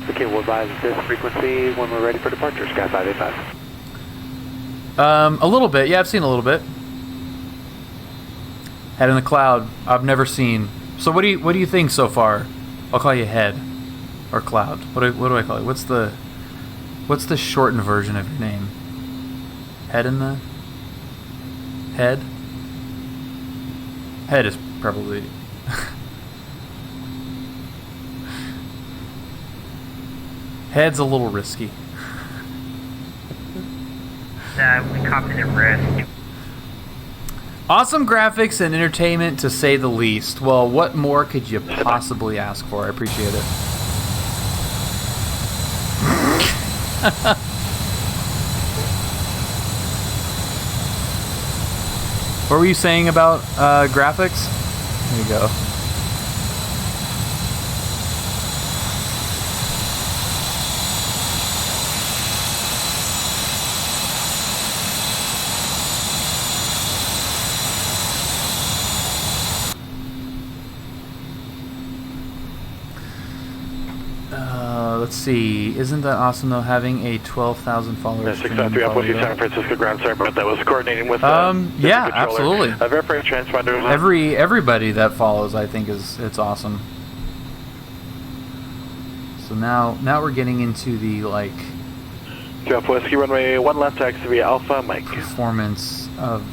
Okay, we'll advise this frequency when we're ready for departure, Sky 585. A little bit. Yeah, I've seen a little bit. Head in the cloud. I've never seen. So what do you think so far? I'll call you Head or Cloud. What do I call you? What's the shortened version of your name? Head in the Head? Head is probably Head's a little risky. We copied it risk. Awesome graphics and entertainment, to say the least. Well, what more could you possibly ask for? I appreciate it. What were you saying about graphics? There you go. Let's see. Isn't that awesome though, having a 12,000 followers? 693 up with you, San Francisco ground. Sorry about that. Was coordinating with yeah, absolutely. Verify transponders. Everybody that follows, I think, it's awesome. So now we're getting into the like. Jeff Whiskey runway 1 left taxi via Alpha Mike. Performance of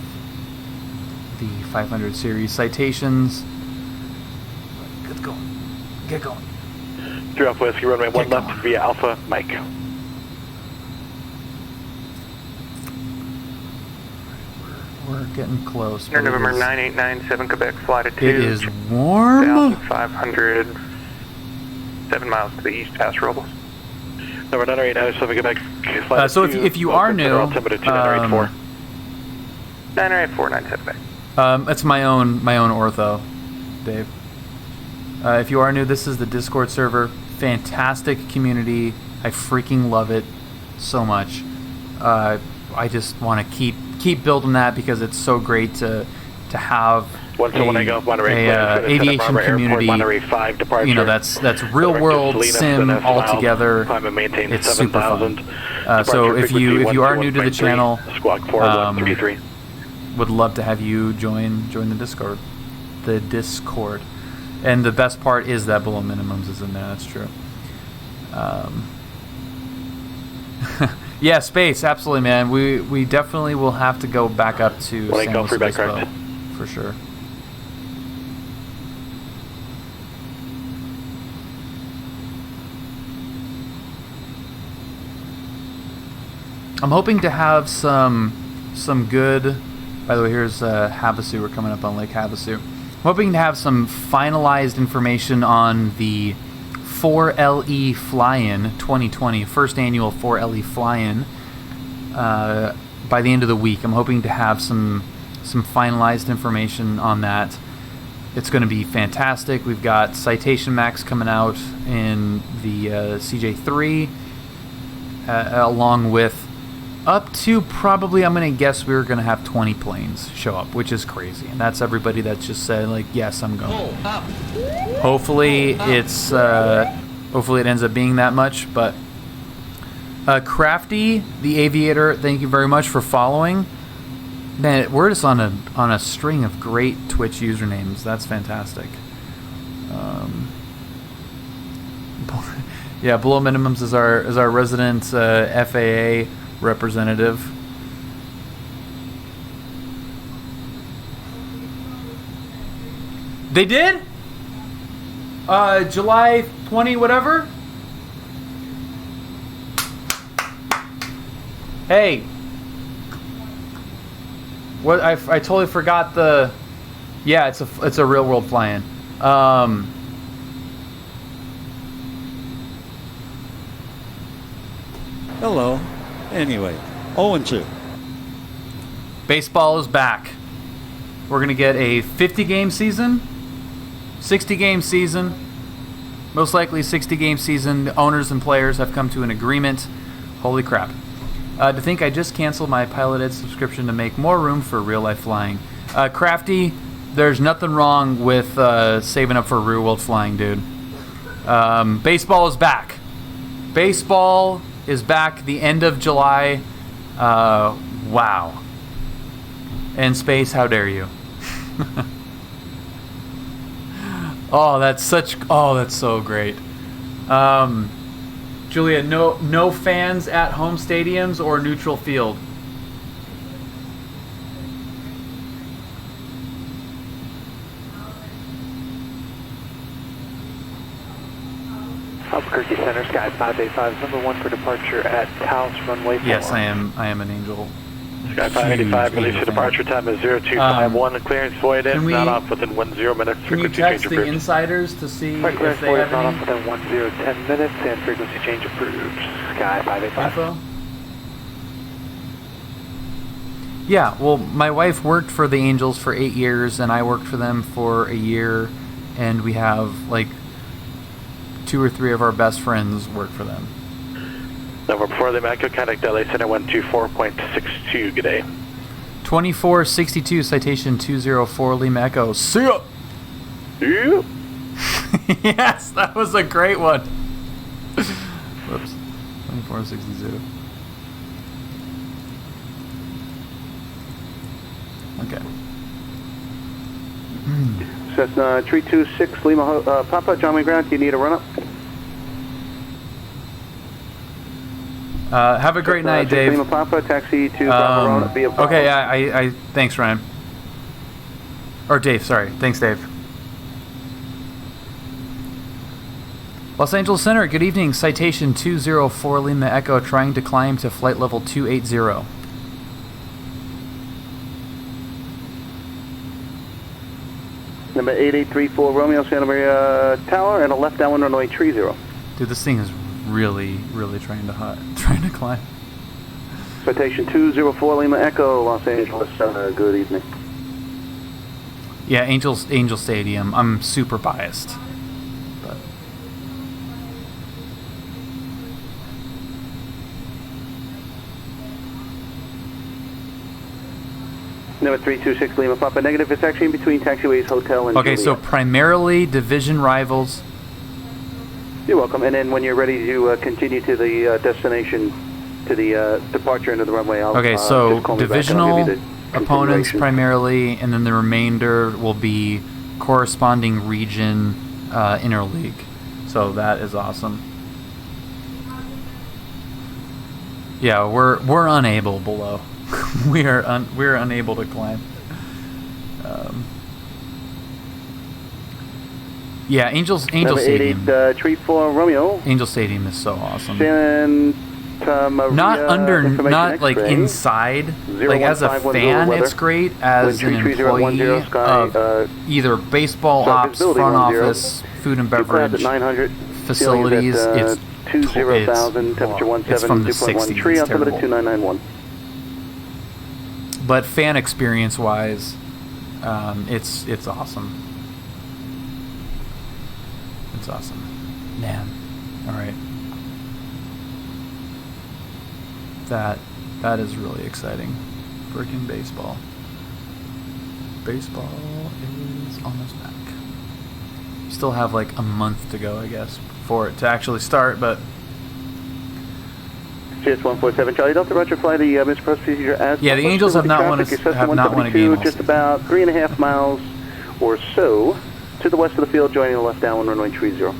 the 500 series citations. Get going. Get going. 3 Alpha Whiskey runway 1 left via Alpha Mike. We're getting close. November 9897 Quebec, flight at 2. It is warm. 500, 7 miles to the east past Robles. Number 9897 Quebec, flight so if you are new, 984, 997 back. It's my own ortho, Dave. If you are new, this is the Discord server. Fantastic community. I freaking love it so much. I just want to keep building that because it's so great to have aviation community. You know, that's real world sim all together. It's super fun. So if you are new to the channel, would love to have you join the Discord. The Discord. And the best part is that below minimums is in there. That's true. Yeah, space, absolutely, man. We definitely will have to go back up to San Luis Obispo, for sure. I'm hoping to have some good. By the way, here's Havasu. We're coming up on Lake Havasu. I'm hoping to have some finalized information on the 4LE Fly-In 2020, first annual 4LE Fly-In, by the end of the week. I'm hoping to have some some finalized information on that. It's going to be fantastic. We've got Citation Max coming out in the CJ3, along with up to probably, I'm going to guess we're going to have 20 planes show up, which is crazy. And that's everybody that's just said, like, yes, I'm going. Hopefully it's hopefully it ends up being that much. But Crafty, the Aviator, thank you very much for following. Man, we're just on a string of great Twitch usernames. That's fantastic. Yeah, Below Minimums is our resident FAA representative. They did? July 20 whatever? Hey. What I totally forgot the. Yeah, it's a real world fly-in. Hello. Anyway, 0-2. Baseball is back. We're gonna get a 50-game season, 60-game season, most likely 60-game season. The owners and players have come to an agreement. Holy crap. To think I just canceled my PilotEdge subscription to make more room for real-life flying. Crafty, there's nothing wrong with saving up for real-world flying, dude. Baseball is back. Baseball is back the end of July. Wow. And space, how dare you? that's so great. Julia, no fans at home stadiums or neutral field. Albuquerque Center, Sky 585, number 1 for departure at Taos Runway 4. Yes, I am an angel. Sky 585, release for departure time is 0251. Clearance void in, not off within 10 minutes. Can you text the insiders to see if they have not any? off within 10 minutes and frequency change approved. Sky 585. Info? Yeah, well, my wife worked for the Angels for 8 years, and I worked for them for a year, and we have, like, 2 or 3 of our best friends work for them. Number 4, the Echo, contact LA Center 124.62, good day. 2462, citation 204, Lima Echo. See ya! Yeah. Yes, that was a great one. Whoops. 2460. Okay. Cessna 326, Lima Papa, John McGrath, do you need a run-up? Have a great night, Dave. Lima Papa, taxi to Bravo via Bravo. Okay, I thanks, Ryan. Or Dave, sorry. Thanks, Dave. Los Angeles Center, good evening. Citation 204 Lima Echo, trying to climb to flight level 280. Number 8834 Romeo, Santa Maria Tower, and a left downwind runway 30. Dude, this thing is really trying to climb. Citation 204 Lima Echo, Los Angeles Center, good evening. Yeah, Angel Stadium. I'm super biased. But Number 326 Lima Papa, negative. It's actually in between taxiways, hotel, and okay, Juliet. so primarily division rivals. You're welcome. And then when you're ready to continue to the destination, to the departure into the runway, Okay, so divisional opponents primarily, and then the remainder will be corresponding region interleague. So that is awesome. Yeah, we're unable below. we're unable to climb. Yeah, Angel Stadium. 8834 Romeo. Angel Stadium is so awesome. Santa Maria, not like inside. Like as a fan, it's great. As an employee of either baseball ops, front office, food and beverage facilities, it's from the 60s. It's terrible. but fan experience wise, it's awesome. It's awesome, man. All right, that is really exciting. Freaking baseball. Baseball is almost back. Still have like a month to go, I guess, for it to actually start, but. Just 147 Charlie Delta, Roger, fly the missed procedure as. Yeah, the Angels have not won a game. Just about 3.5 miles or so to the west of the field, joining the left downwind runway 30.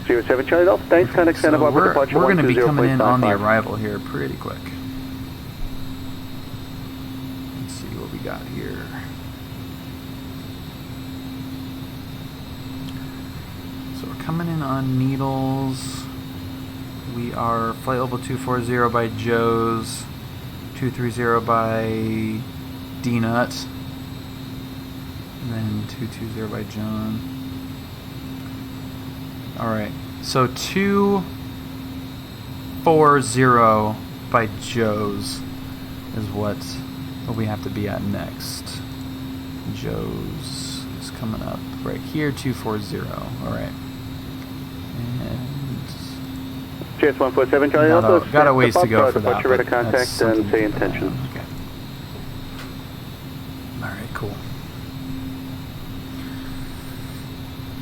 07 Charlie Delta, thanks, kind of extend So about departure. we're going to be coming in on the arrival here pretty quick. Let's see what we got here. So we're coming in on Needles. We are flight level 240 by Joe's, 230 by D-Nut, and then 220 by John. Alright, so 240 by Joe's is what we have to be at next. Joe's is coming up right here, 240. Alright. And Chance 147 Charlie Delta. Got a ways to go for that. Departure rate of contact and say intentions. Okay. Alright, cool.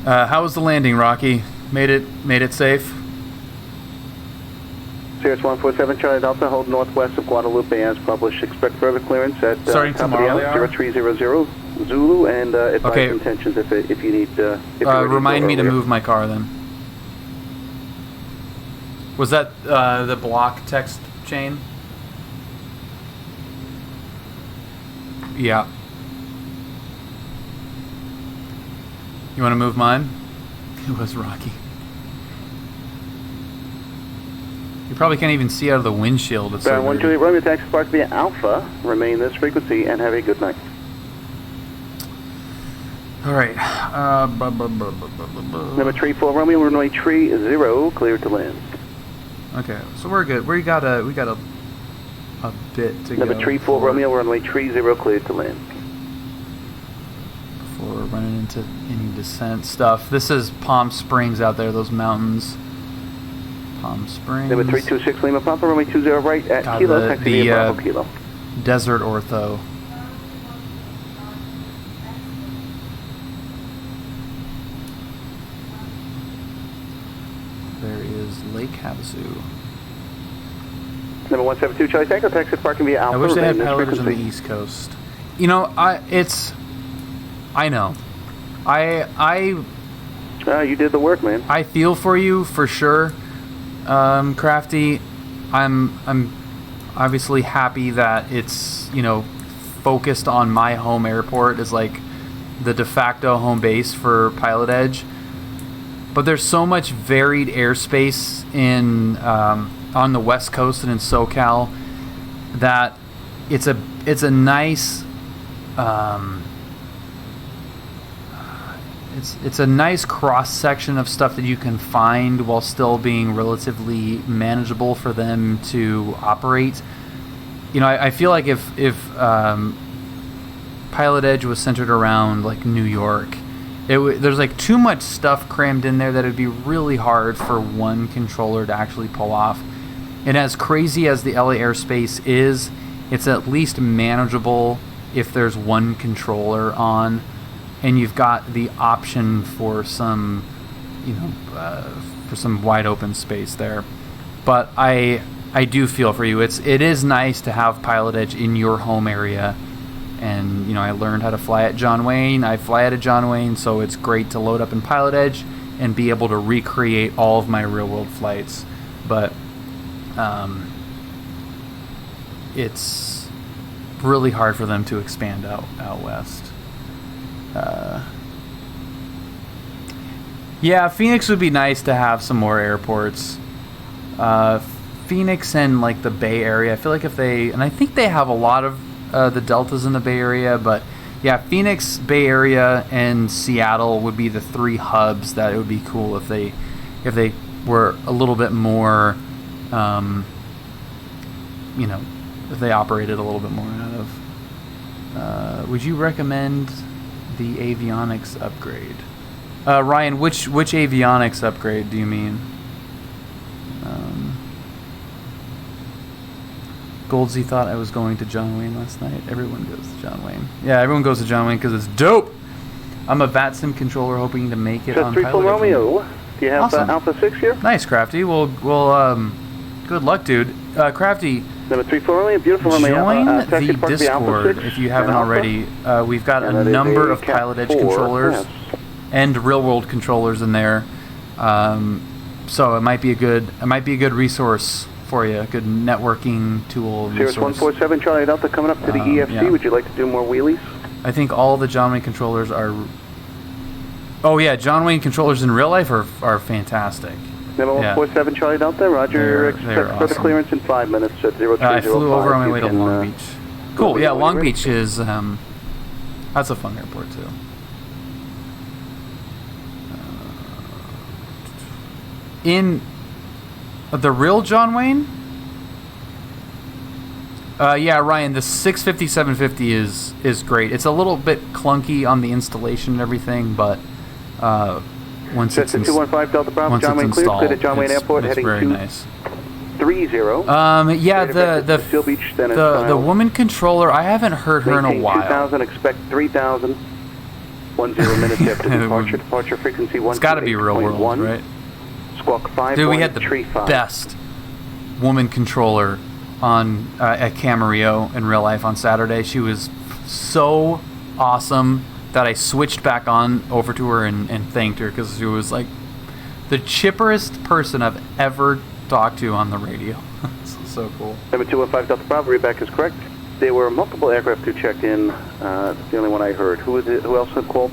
How was the landing, Rocky? Made it safe? Sirius 147 Charlie Delta, hold northwest of Guadalupe as published. Expect further clearance at starting tomorrow, 0300 Zulu, and advise okay. intentions if you need. Remind me to move my car then. Was that the block text chain? Yeah. You want to move mine? It was Rocky. You probably can't even see out of the windshield. It's so 1 Juliet Romeo, taxi park via Alpha. Remain this frequency and have a good night. All right. Number 34 Romeo, runway 30, cleared to land. Okay, so we're good. We got a bit to go. Number 34 Romeo, runway 30, cleared to land. Before we're running into any descent stuff. This is Palm Springs out there, those mountains. Palm Springs. Number 326 Lima Papa, runway 20 right at Kilo, taxi via Bravo Kilo. Desert Ortho. There is Lake Havasu. Number 172 Charlie Tango, taxi parking via Alpha. I wish they had PilotEdge on the East Coast. You know, I know. You did the work, man. I feel for you for sure, Crafty. I'm obviously happy that it's, you know, focused on my home airport as like the de facto home base for PilotEdge. But there's so much varied airspace in on the West Coast and in SoCal that it's a nice it's a nice cross section of stuff that you can find while still being relatively manageable for them to operate. You know, I feel like if PilotEdge was centered around like New York, there's like too much stuff crammed in there that it'd be really hard for one controller to actually pull off. And as crazy as the LA airspace is, it's at least manageable if there's one controller on, and you've got the option for some, you know, for some wide open space there. But I do feel for you. It is nice to have PilotEdge in your home area. And, you know, I learned how to fly at John Wayne. I fly out of John Wayne, so it's great to load up in PilotEdge and be able to recreate all of my real-world flights. But it's really hard for them to expand out west. Yeah, Phoenix would be nice to have some more airports. Phoenix and, like, the Bay Area. I feel like if they... And I think they have a lot of the deltas in the Bay Area, but yeah, Phoenix, Bay Area, and Seattle would be the three hubs that it would be cool if they were a little bit more if they operated a little bit more out of. Would you recommend the avionics upgrade? Ryan, which avionics upgrade do you mean? Goldsy thought I was going to John Wayne last night. Everyone goes to John Wayne. Yeah, everyone goes to John Wayne because it's dope. I'm a VATSIM controller hoping to make it on Pilot. Romeo. Do you have awesome. Alpha 6 here? Nice, Crafty. Well, good luck, dude. Crafty, Number 34 Romeo, beautiful Romeo. join the Discord if you haven't already. We've got a number of PilotEdge controllers and real-world controllers in there. So it might be a good resource for you, a good networking tool. Cirrus 147 Charlie Delta coming up to the EFC. Yeah. Would you like to do more wheelies? I think all the John Wayne controllers are... Oh yeah, John Wayne controllers in real life are fantastic. Number 147 Charlie Delta, Roger. Expect further clearance in 5 minutes at 0305. I flew over on my way to Long Beach. Cool, yeah, Long Beach is... that's a fun airport too. In the real John Wayne? Yeah, Ryan, the 650-750 is great. It's a little bit clunky on the installation and everything, but once it's 215 Delta Bravo, John Wayne cleared at John Wayne Airport, heading very to nice. 30. Yeah, the woman controller, I haven't heard her in a while. 2000, expect 3000. 10 minutes after departure. Departure frequency 1. It's got to be real world, right? Squawk 5. Dude, we had the best woman controller on at Camarillo in real life on Saturday. She was so awesome that I switched back on over to her and thanked her because she was like the chipperest person I've ever talked to on the radio. So cool. Number 215 Delta Bravo, readback is correct. There were multiple aircraft who checked in. That's the only one I heard. Who else had called?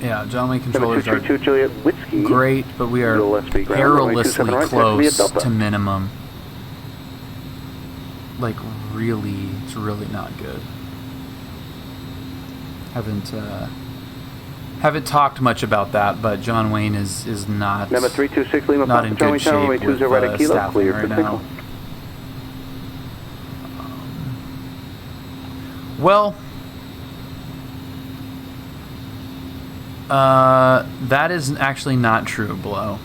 Yeah, John Wayne controllers are Juliet Whiskey, great, but we are perilously close to minimum. Like, really, it's really not good. Haven't talked much about that, but John Wayne is not. Number 326 Lima, not in good shape with staffing right now. Well. That is actually not true, Blow.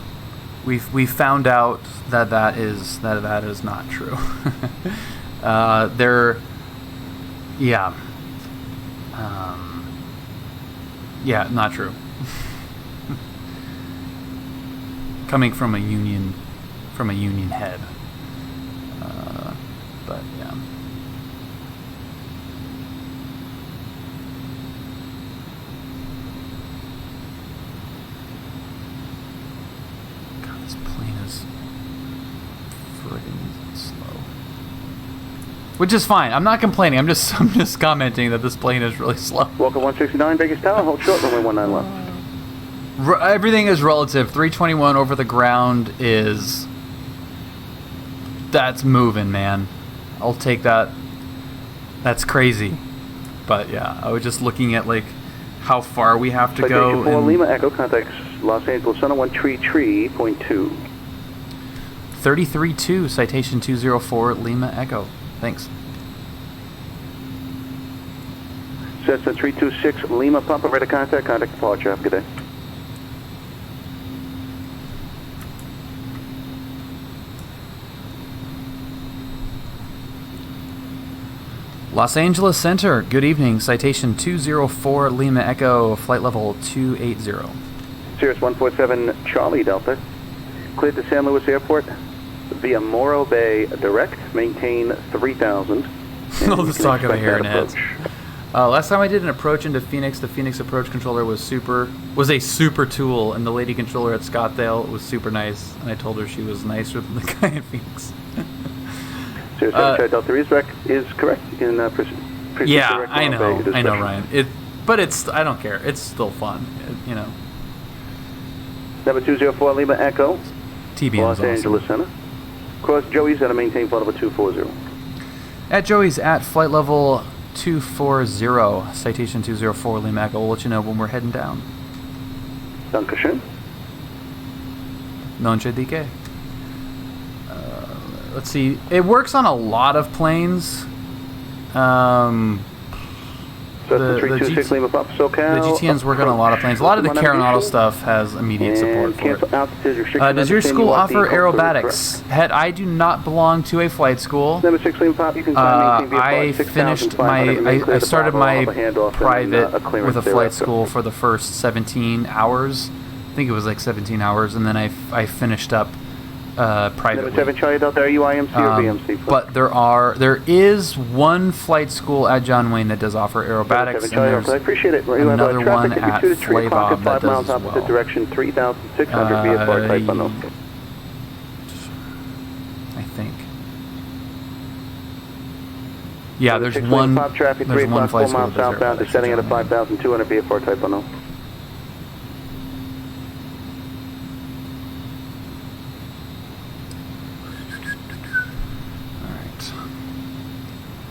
We found out that is not true. Not true. Coming from a union head. But yeah. Which is fine. I'm not complaining. I'm just commenting that this plane is really slow. Welcome 169 Vegas Tower. Hold short. Runway 19 left. Everything is relative. 321 over the ground is... That's moving, man. I'll take that. That's crazy. But yeah, I was just looking at like how far we have to go. For Lima Echo contacts Los Angeles Center 133.2. 33-2, citation 204 Lima Echo. Thanks. Cessna 326 Lima Papa, ready to contact departure. Have a good day. Los Angeles Center, good evening. Citation 204 Lima Echo, flight level 280. Cirrus 147 Charlie Delta, cleared to San Luis Airport via Morro Bay direct, maintain 3000. All this talk of hair and heads. Last time I did an approach into Phoenix, the Phoenix approach controller was a super tool, and the lady controller at Scottsdale was super nice, and I told her she was nicer than the guy at Phoenix. Cirrus Delta is correct in yeah, I know, Ryan. But I don't care. It's still fun, you know. Number 204 Lima Echo, TBN Los Angeles Center. Cross Joey's at a maintain flight level 240. At Joey's at flight level 240, citation 204 Lima Echo. We'll let you know when we're heading down. Dankeschön. Nonche DK. Let's see. It works on a lot of planes. The 326 Lima Pop SoCal. The GTNs work on a lot of planes. A lot of the Carinauto stuff has immediate support for it. Does your school offer aerobatics? Head, I do not belong to a flight school. Number 6 Lima Pop, you can I finished I started my private with a flight school for the first 17 hours. I think it was like 17 hours, and then I finished up privately. Number 7 Charlie Delta, are you IMC or VMC? Please? But there is one flight school at John Wayne that does offer aerobatics, and there's I appreciate it. another one at 2 to 3 o'clock Flaybob at that 5 miles does as opposite well. direction, 3,600 VFR type unknown. I think. Yeah, there's one. Traffic, There's 3 one o'clock, flight 4 school miles that does southbound, aerobatics descending at at a John Wayne. 5,200 VFR type unknown.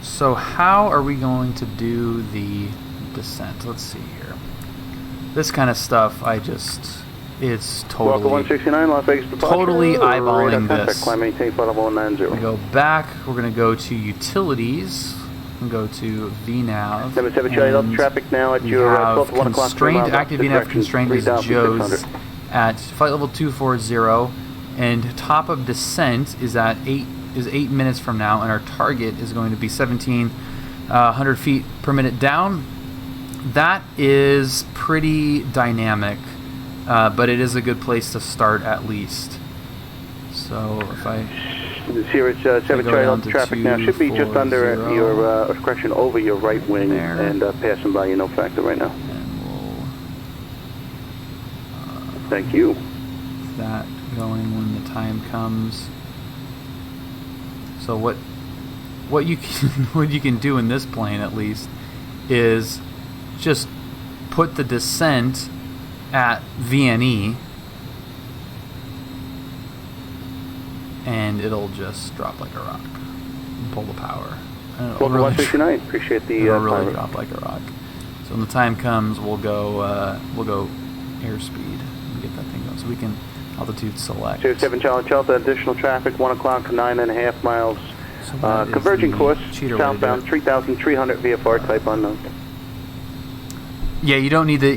So how are we going to do the descent? Let's see here. This kind of stuff, it's totally, 169, Las Vegas departure, totally eyeballing this. Climb maintain flight level 190. We go back. We're going to go to utilities and go to VNAV. Number 7 Charlie Delta, traffic now at your 12 to 1 o'clock. Constrained active VNAV constraint is Joe's at flight level 240, and top of descent is at 8 minutes from now, and our target is going to be 1,700 feet per minute down. That is pretty dynamic, but it is a good place to start at least. So if I Sirius 7 Charlie Delta traffic now should be just under your correction over your right wing there, and passing by your no factor right now. And we'll thank you. That going when the time comes. So what you can do in this plane at least is just put the descent at VNE, and it'll just drop like a rock and pull the power. Welcome to 169. Appreciate the it'll really drop like a rock. So when the time comes, we'll go airspeed and get that thing going. So we can altitude select. 7 Charlie Delta, additional traffic, 1 o'clock, 9.5 miles. So converging course, southbound, 3,300 VFR type unknown. Yeah, you don't need the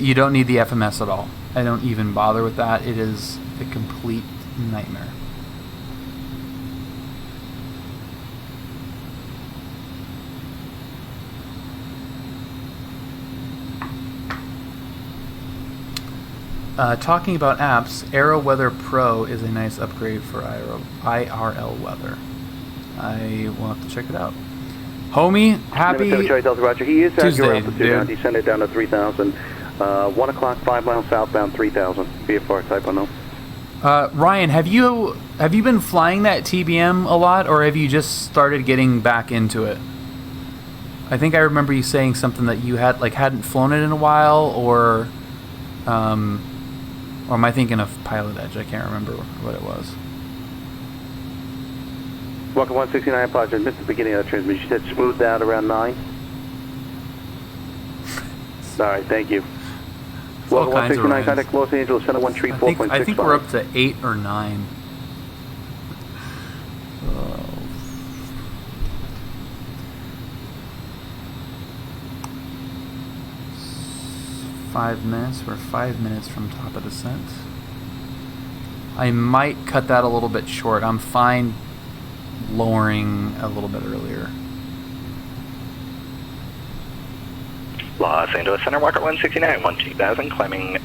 FMS at all. I don't even bother with that. It is a complete nightmare. Talking about apps, Aero Weather Pro is a nice upgrade for IRL weather. I will have to check it out. Homie, happy Roger. He is at your Tuesday, altitude now. Descended down to 3,000. 1 o'clock, 5 miles southbound, 3,000 VFR type unknown. Ryan, have you been flying that TBM a lot, or have you just started getting back into it? I think I remember you saying something that you hadn't flown it in a while, or am I thinking of PilotEdge? I can't remember what it was. Welcome 169, I apologize. Missed the beginning of the transmission. You said smoothed out around 9? All right, thank you. Welcome 169, contact Los Angeles, Center 134.65. I think we're up to 8 or 9. 5 minutes. We're 5 minutes from top of descent. I might cut that a little bit short. I'm fine lowering a little bit earlier. Los Angeles Center, Walker 169, 12000, climbing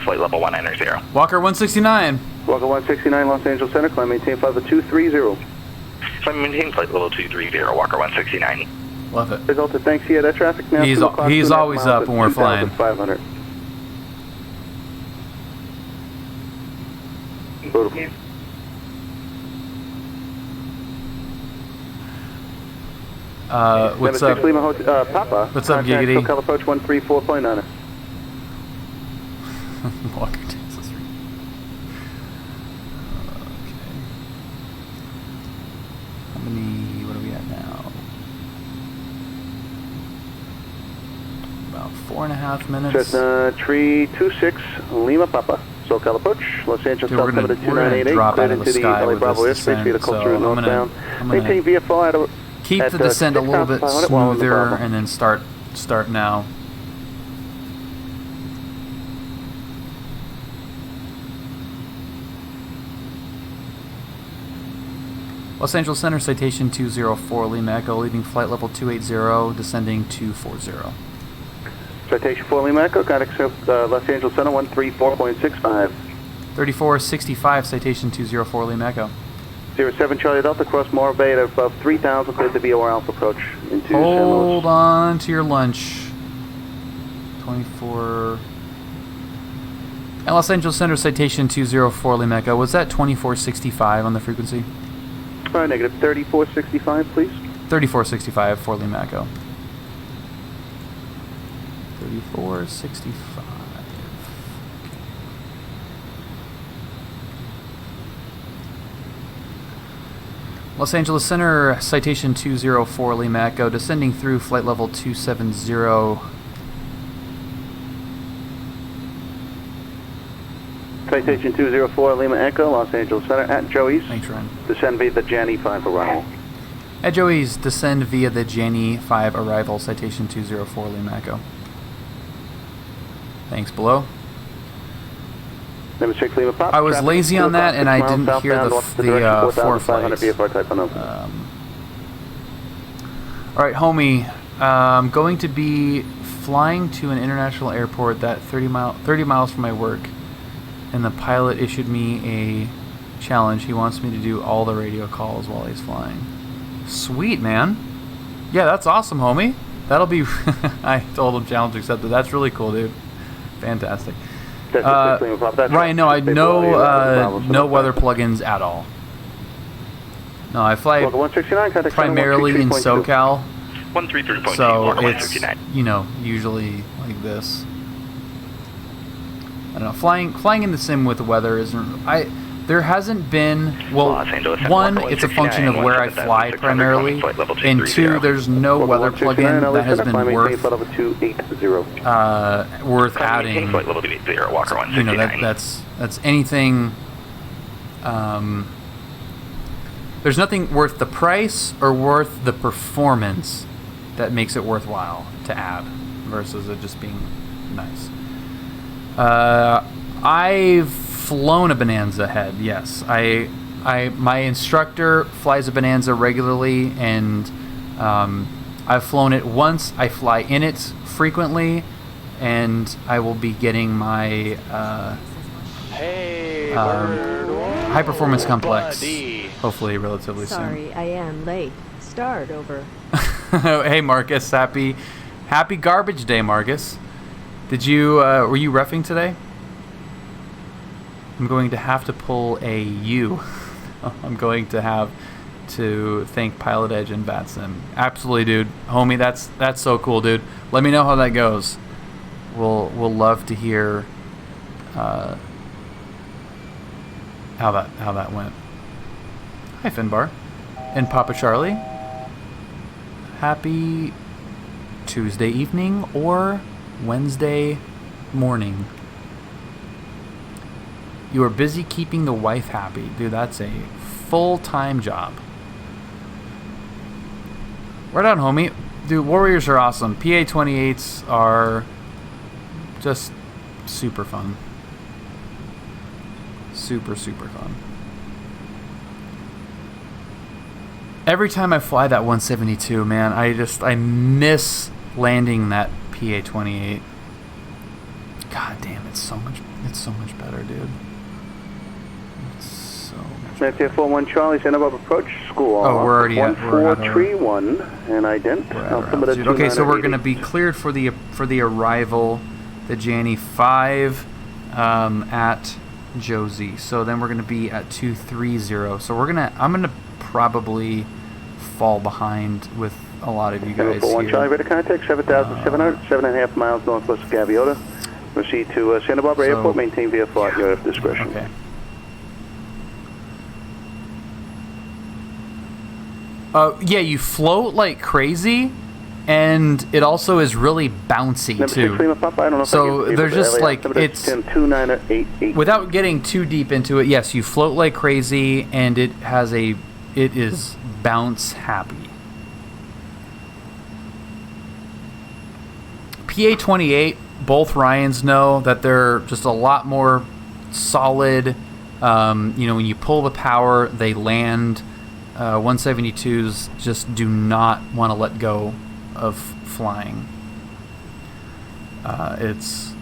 flight level 190. Walker 169. Walker 169, Los Angeles Center, climb maintain flight level 230. Climb maintain flight level 230, Walker 169. Love it. Delta, thanks. Yeah, that traffic now. He's always up when we're flying. 500. What's up? Papa. What's up, Giggity? SoCal approach 134.9. Walker, Texas. Okay. How many? What are we at now? About 4.5 minutes. Cessna Tree 26, Lima Papa. SoCal approach, Los Angeles Dude, we're South gonna 988, drop out cleared of into the the sky LA with Bravo this airspace via the descent, coastal so route I'm northbound. gonna Maintain VFR keep at the descent a little bit 6,500 while in the smoother, Bravo. and then start now. Los Angeles Center, citation 204, Lima Echo, leaving flight level 280, descending 240. Citation 4 Lima Echo, contact Los Angeles Center 134.65. 3465, citation 204, Lima Echo. 07 Charlie Delta, cross Morro Bay at above 3,000, cleared the VOR Alpha approach into San Hold Luis. on to your lunch. 24. And Los Angeles Center, citation 204, Lima Echo. Was that 2465 on the frequency? Negative 3465, please. 3465 for Lima Echo. 3465. Los Angeles Center, citation 204, Lima Echo, descending through flight level 270. Citation 204 Lima Echo, Los Angeles Center at Joey's. Thanks, Ryan. Descend via the Janny 5 arrival. At Joey's, descend via the Janny 5 arrival, citation 204, Lima Echo. Thanks, below. Number 6 Lima Pop. I was Traffic lazy on that, and I didn't hear the four flights. VFR type unknown. All right, homie. I'm going to be flying to an international airport that 30 miles from my work, and the pilot issued me a challenge. He wants me to do all the radio calls while he's flying. Sweet, man. Yeah, that's awesome, homie. That'll be... I told him challenge accepted. That's really cool, dude. Fantastic. Ryan, no, I no weather plugins at all. No, I fly primarily in SoCal, 133.2, so it's, you know, usually like this. I don't know, flying in the sim with the weather isn't... There hasn't been... Well, one, it's a function of where I fly primarily, and two, there's no weather plugin that has been worth adding. You know, that's anything... there's nothing worth the price or worth the performance that makes it worthwhile to add, versus it just being nice. I've flown a Bonanza head, yes. My instructor flies a Bonanza regularly, and I've flown it once. I fly in it frequently, and I will be getting my high performance complex hopefully relatively soon. Sorry, I am late. Start over. Hey Marcus, happy garbage day, Marcus. Did you were you reffing today? I'm going to have to pull a U. I'm going to have to thank PilotEdge and VATSIM. Absolutely, dude. Homie, that's so cool, dude. Let me know how that goes. We'll love to hear how that went. Hi, Finbar. And Papa Charlie. Happy Tuesday evening or Wednesday morning. You are busy keeping the wife happy. Dude, that's a full-time job. Right on, homie. Dude, Warriors are awesome. PA-28s are just super fun. Super, super fun. Every time I fly that 172, man, I miss landing that PA-28. God damn, it's so much better, dude. Matthew 41 Charlie, stand above approach, school. Oh, we're already at 1431 and ident. Okay, so we're going to be cleared for the arrival, the Janny 5 at Josie. So then we're going to be at 230. So I'm going to probably fall behind with a lot of you guys 41 here. Charlie, ready to contact 7,700, 7.5 miles northwest of Gaviota. Proceed to Santa Barbara Airport, maintain VFR at your discretion. Okay. Yeah, you float like crazy, and it also is really bouncy too. So they're just like, it's, without getting too deep into it, yes, you float like crazy, and it is bounce happy. PA-28, both Ryans know that they're just a lot more solid. When you pull the power, they land. 172s just do not want to let go of flying. It's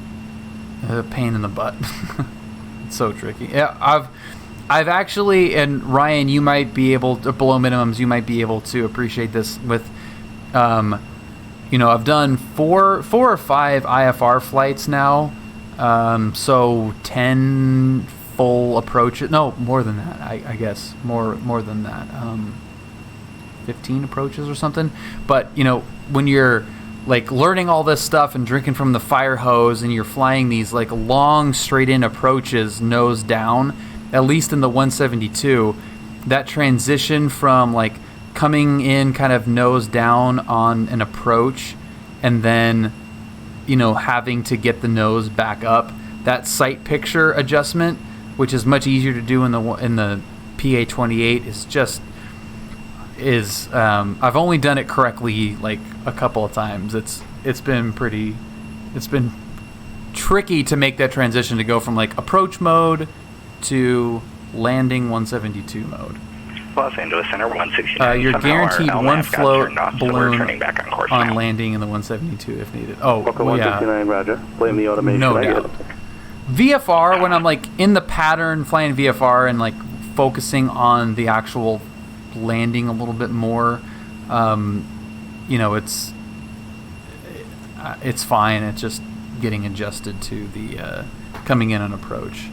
a pain in the butt. It's so tricky. Yeah, I've actually, and Ryan, you might be able to, below minimums, you might be able to appreciate this with, I've done four or five IFR flights now, so 10 full approaches. No, more than that. I guess more than that. 15 approaches or something. But when you're like learning all this stuff and drinking from the fire hose, and you're flying these like long straight in approaches nose down, at least in the 172, that transition from like coming in kind of nose down on an approach and then having to get the nose back up, that sight picture adjustment, which is much easier to do in the PA-28, I've only done it correctly like a couple of times. It's been tricky to make that transition to go from like approach mode to landing 172 mode. Los Angeles Center 169. You're guaranteed one float balloon back on course on landing in the 172 if needed. Oh, well, yeah. 169, Roger. Blame the automation. No doubt. VFR, when I'm like in the pattern flying VFR and like focusing on the actual landing a little bit more, it's fine. It's just getting adjusted to the coming in on approach.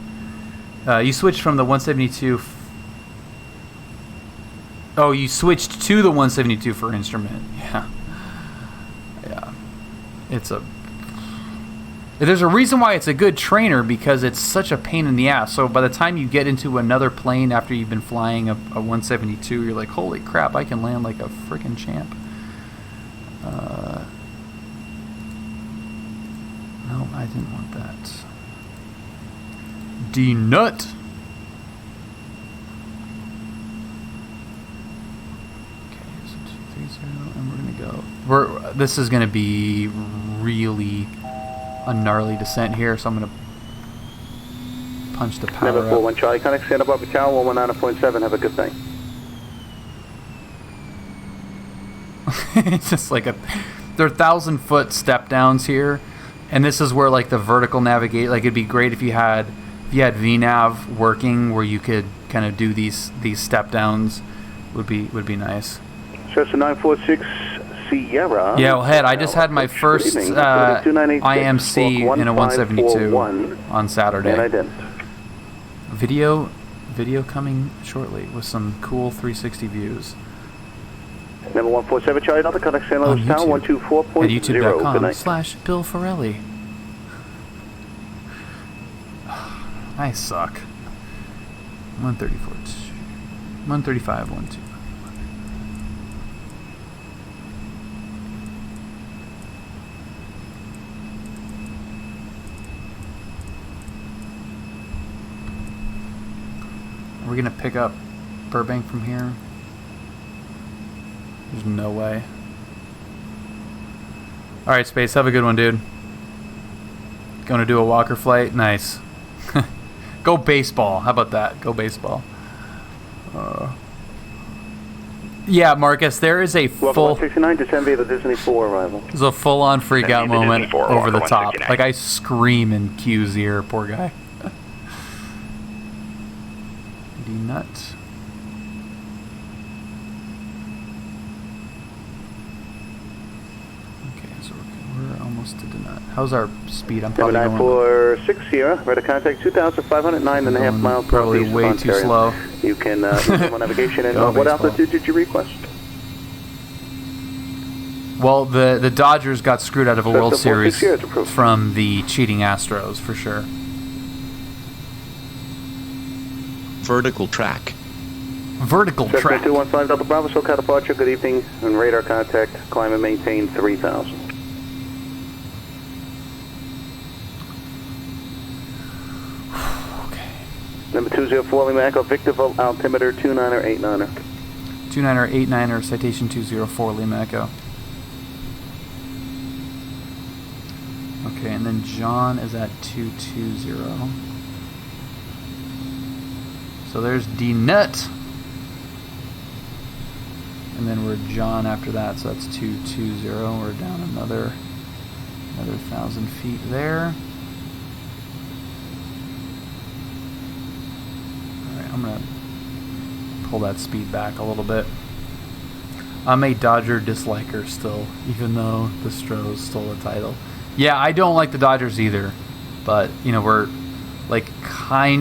You switched from the 172. Oh, you switched to the 172 for instrument. Yeah. There's a reason why it's a good trainer, because it's such a pain in the ass. So by the time you get into another plane after you've been flying a 172, you're like, holy crap, I can land like a freaking champ. No, I didn't want that. D-nut. And we're gonna go. This is gonna be really a gnarly descent here, so I'm gonna punch the power Number 41 Charlie, connect, stand up, Upper Tower, 119.7. Have a good thing. It's just like there are 1,000-foot step downs here, and this is where like the vertical navigate. Like it'd be great if you had VNav working where you could kind of do these step downs. Would be nice. Cessna 946 Sierra. Yeah, well, head. I just had my first IMC in a 172 on Saturday. And I didn't. Video coming shortly with some cool 360 views. Number 147 Charlie Delta, contact San Luis Town 124.0. At youtube.com/Bill Ferrelli. I suck. 134. 135. 12. Are we gonna pick up Burbank from here? There's no way. Alright, Space, have a good one, dude. Gonna do a Walker flight? Nice. Go baseball. How about that? Go baseball. Yeah, Marcus, there is a full... 169 December, the Disney 4 arrival. There's a full-on freak-out moment over the top. Like, I scream in Q's ear, poor guy. Nut. Okay, so we're almost to the nut. How's our speed? I'm probably going... 946 Sierra, radar contact 2,509.5 miles. Probably way too slow. You can use on navigation. And what altitude did you request? Well, the Dodgers got screwed out of a World Series from the cheating Astros, for sure. Vertical track. vertical track. 215 Delta Bravo, SoCal departure, good evening, and radar contact, climb and maintain 3000. Okay. Number 204 Lima Echo, Victor Volt altimeter 29er 89er. 29er 89er, citation 204 Lima Echo. Okay, and then John is at 220. So there's D-Nut. And then we're John after that, so that's 220. We're down another 1,000 feet there. Alright, I'm going to pull that speed back a little bit. I'm a Dodger disliker still, even though the Stros stole the title. Yeah, I don't like the Dodgers either, but you know, we're like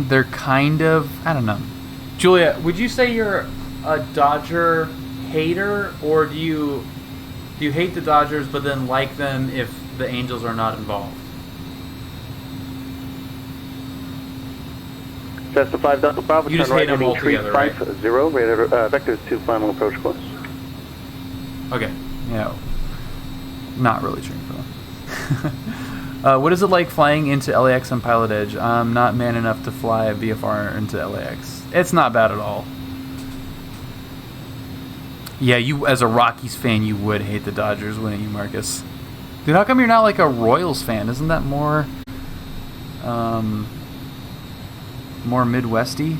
they're kind of, I don't know. Julia, would you say you're a Dodger hater, or do you hate the Dodgers but then like them if the Angels are not involved? Cessna 5 Delta Bravo, You just turn hate right them heading altogether, right? 350, radar, vectors to final approach course. Okay, yeah, not really cheering for them. What is it like flying into LAX on PilotEdge? I'm not man enough to fly a VFR into LAX. It's not bad at all. Yeah, you as a Rockies fan, you would hate the Dodgers, wouldn't you, Marcus? Dude, how come you're not like a Royals fan? Isn't that more, more Midwesty?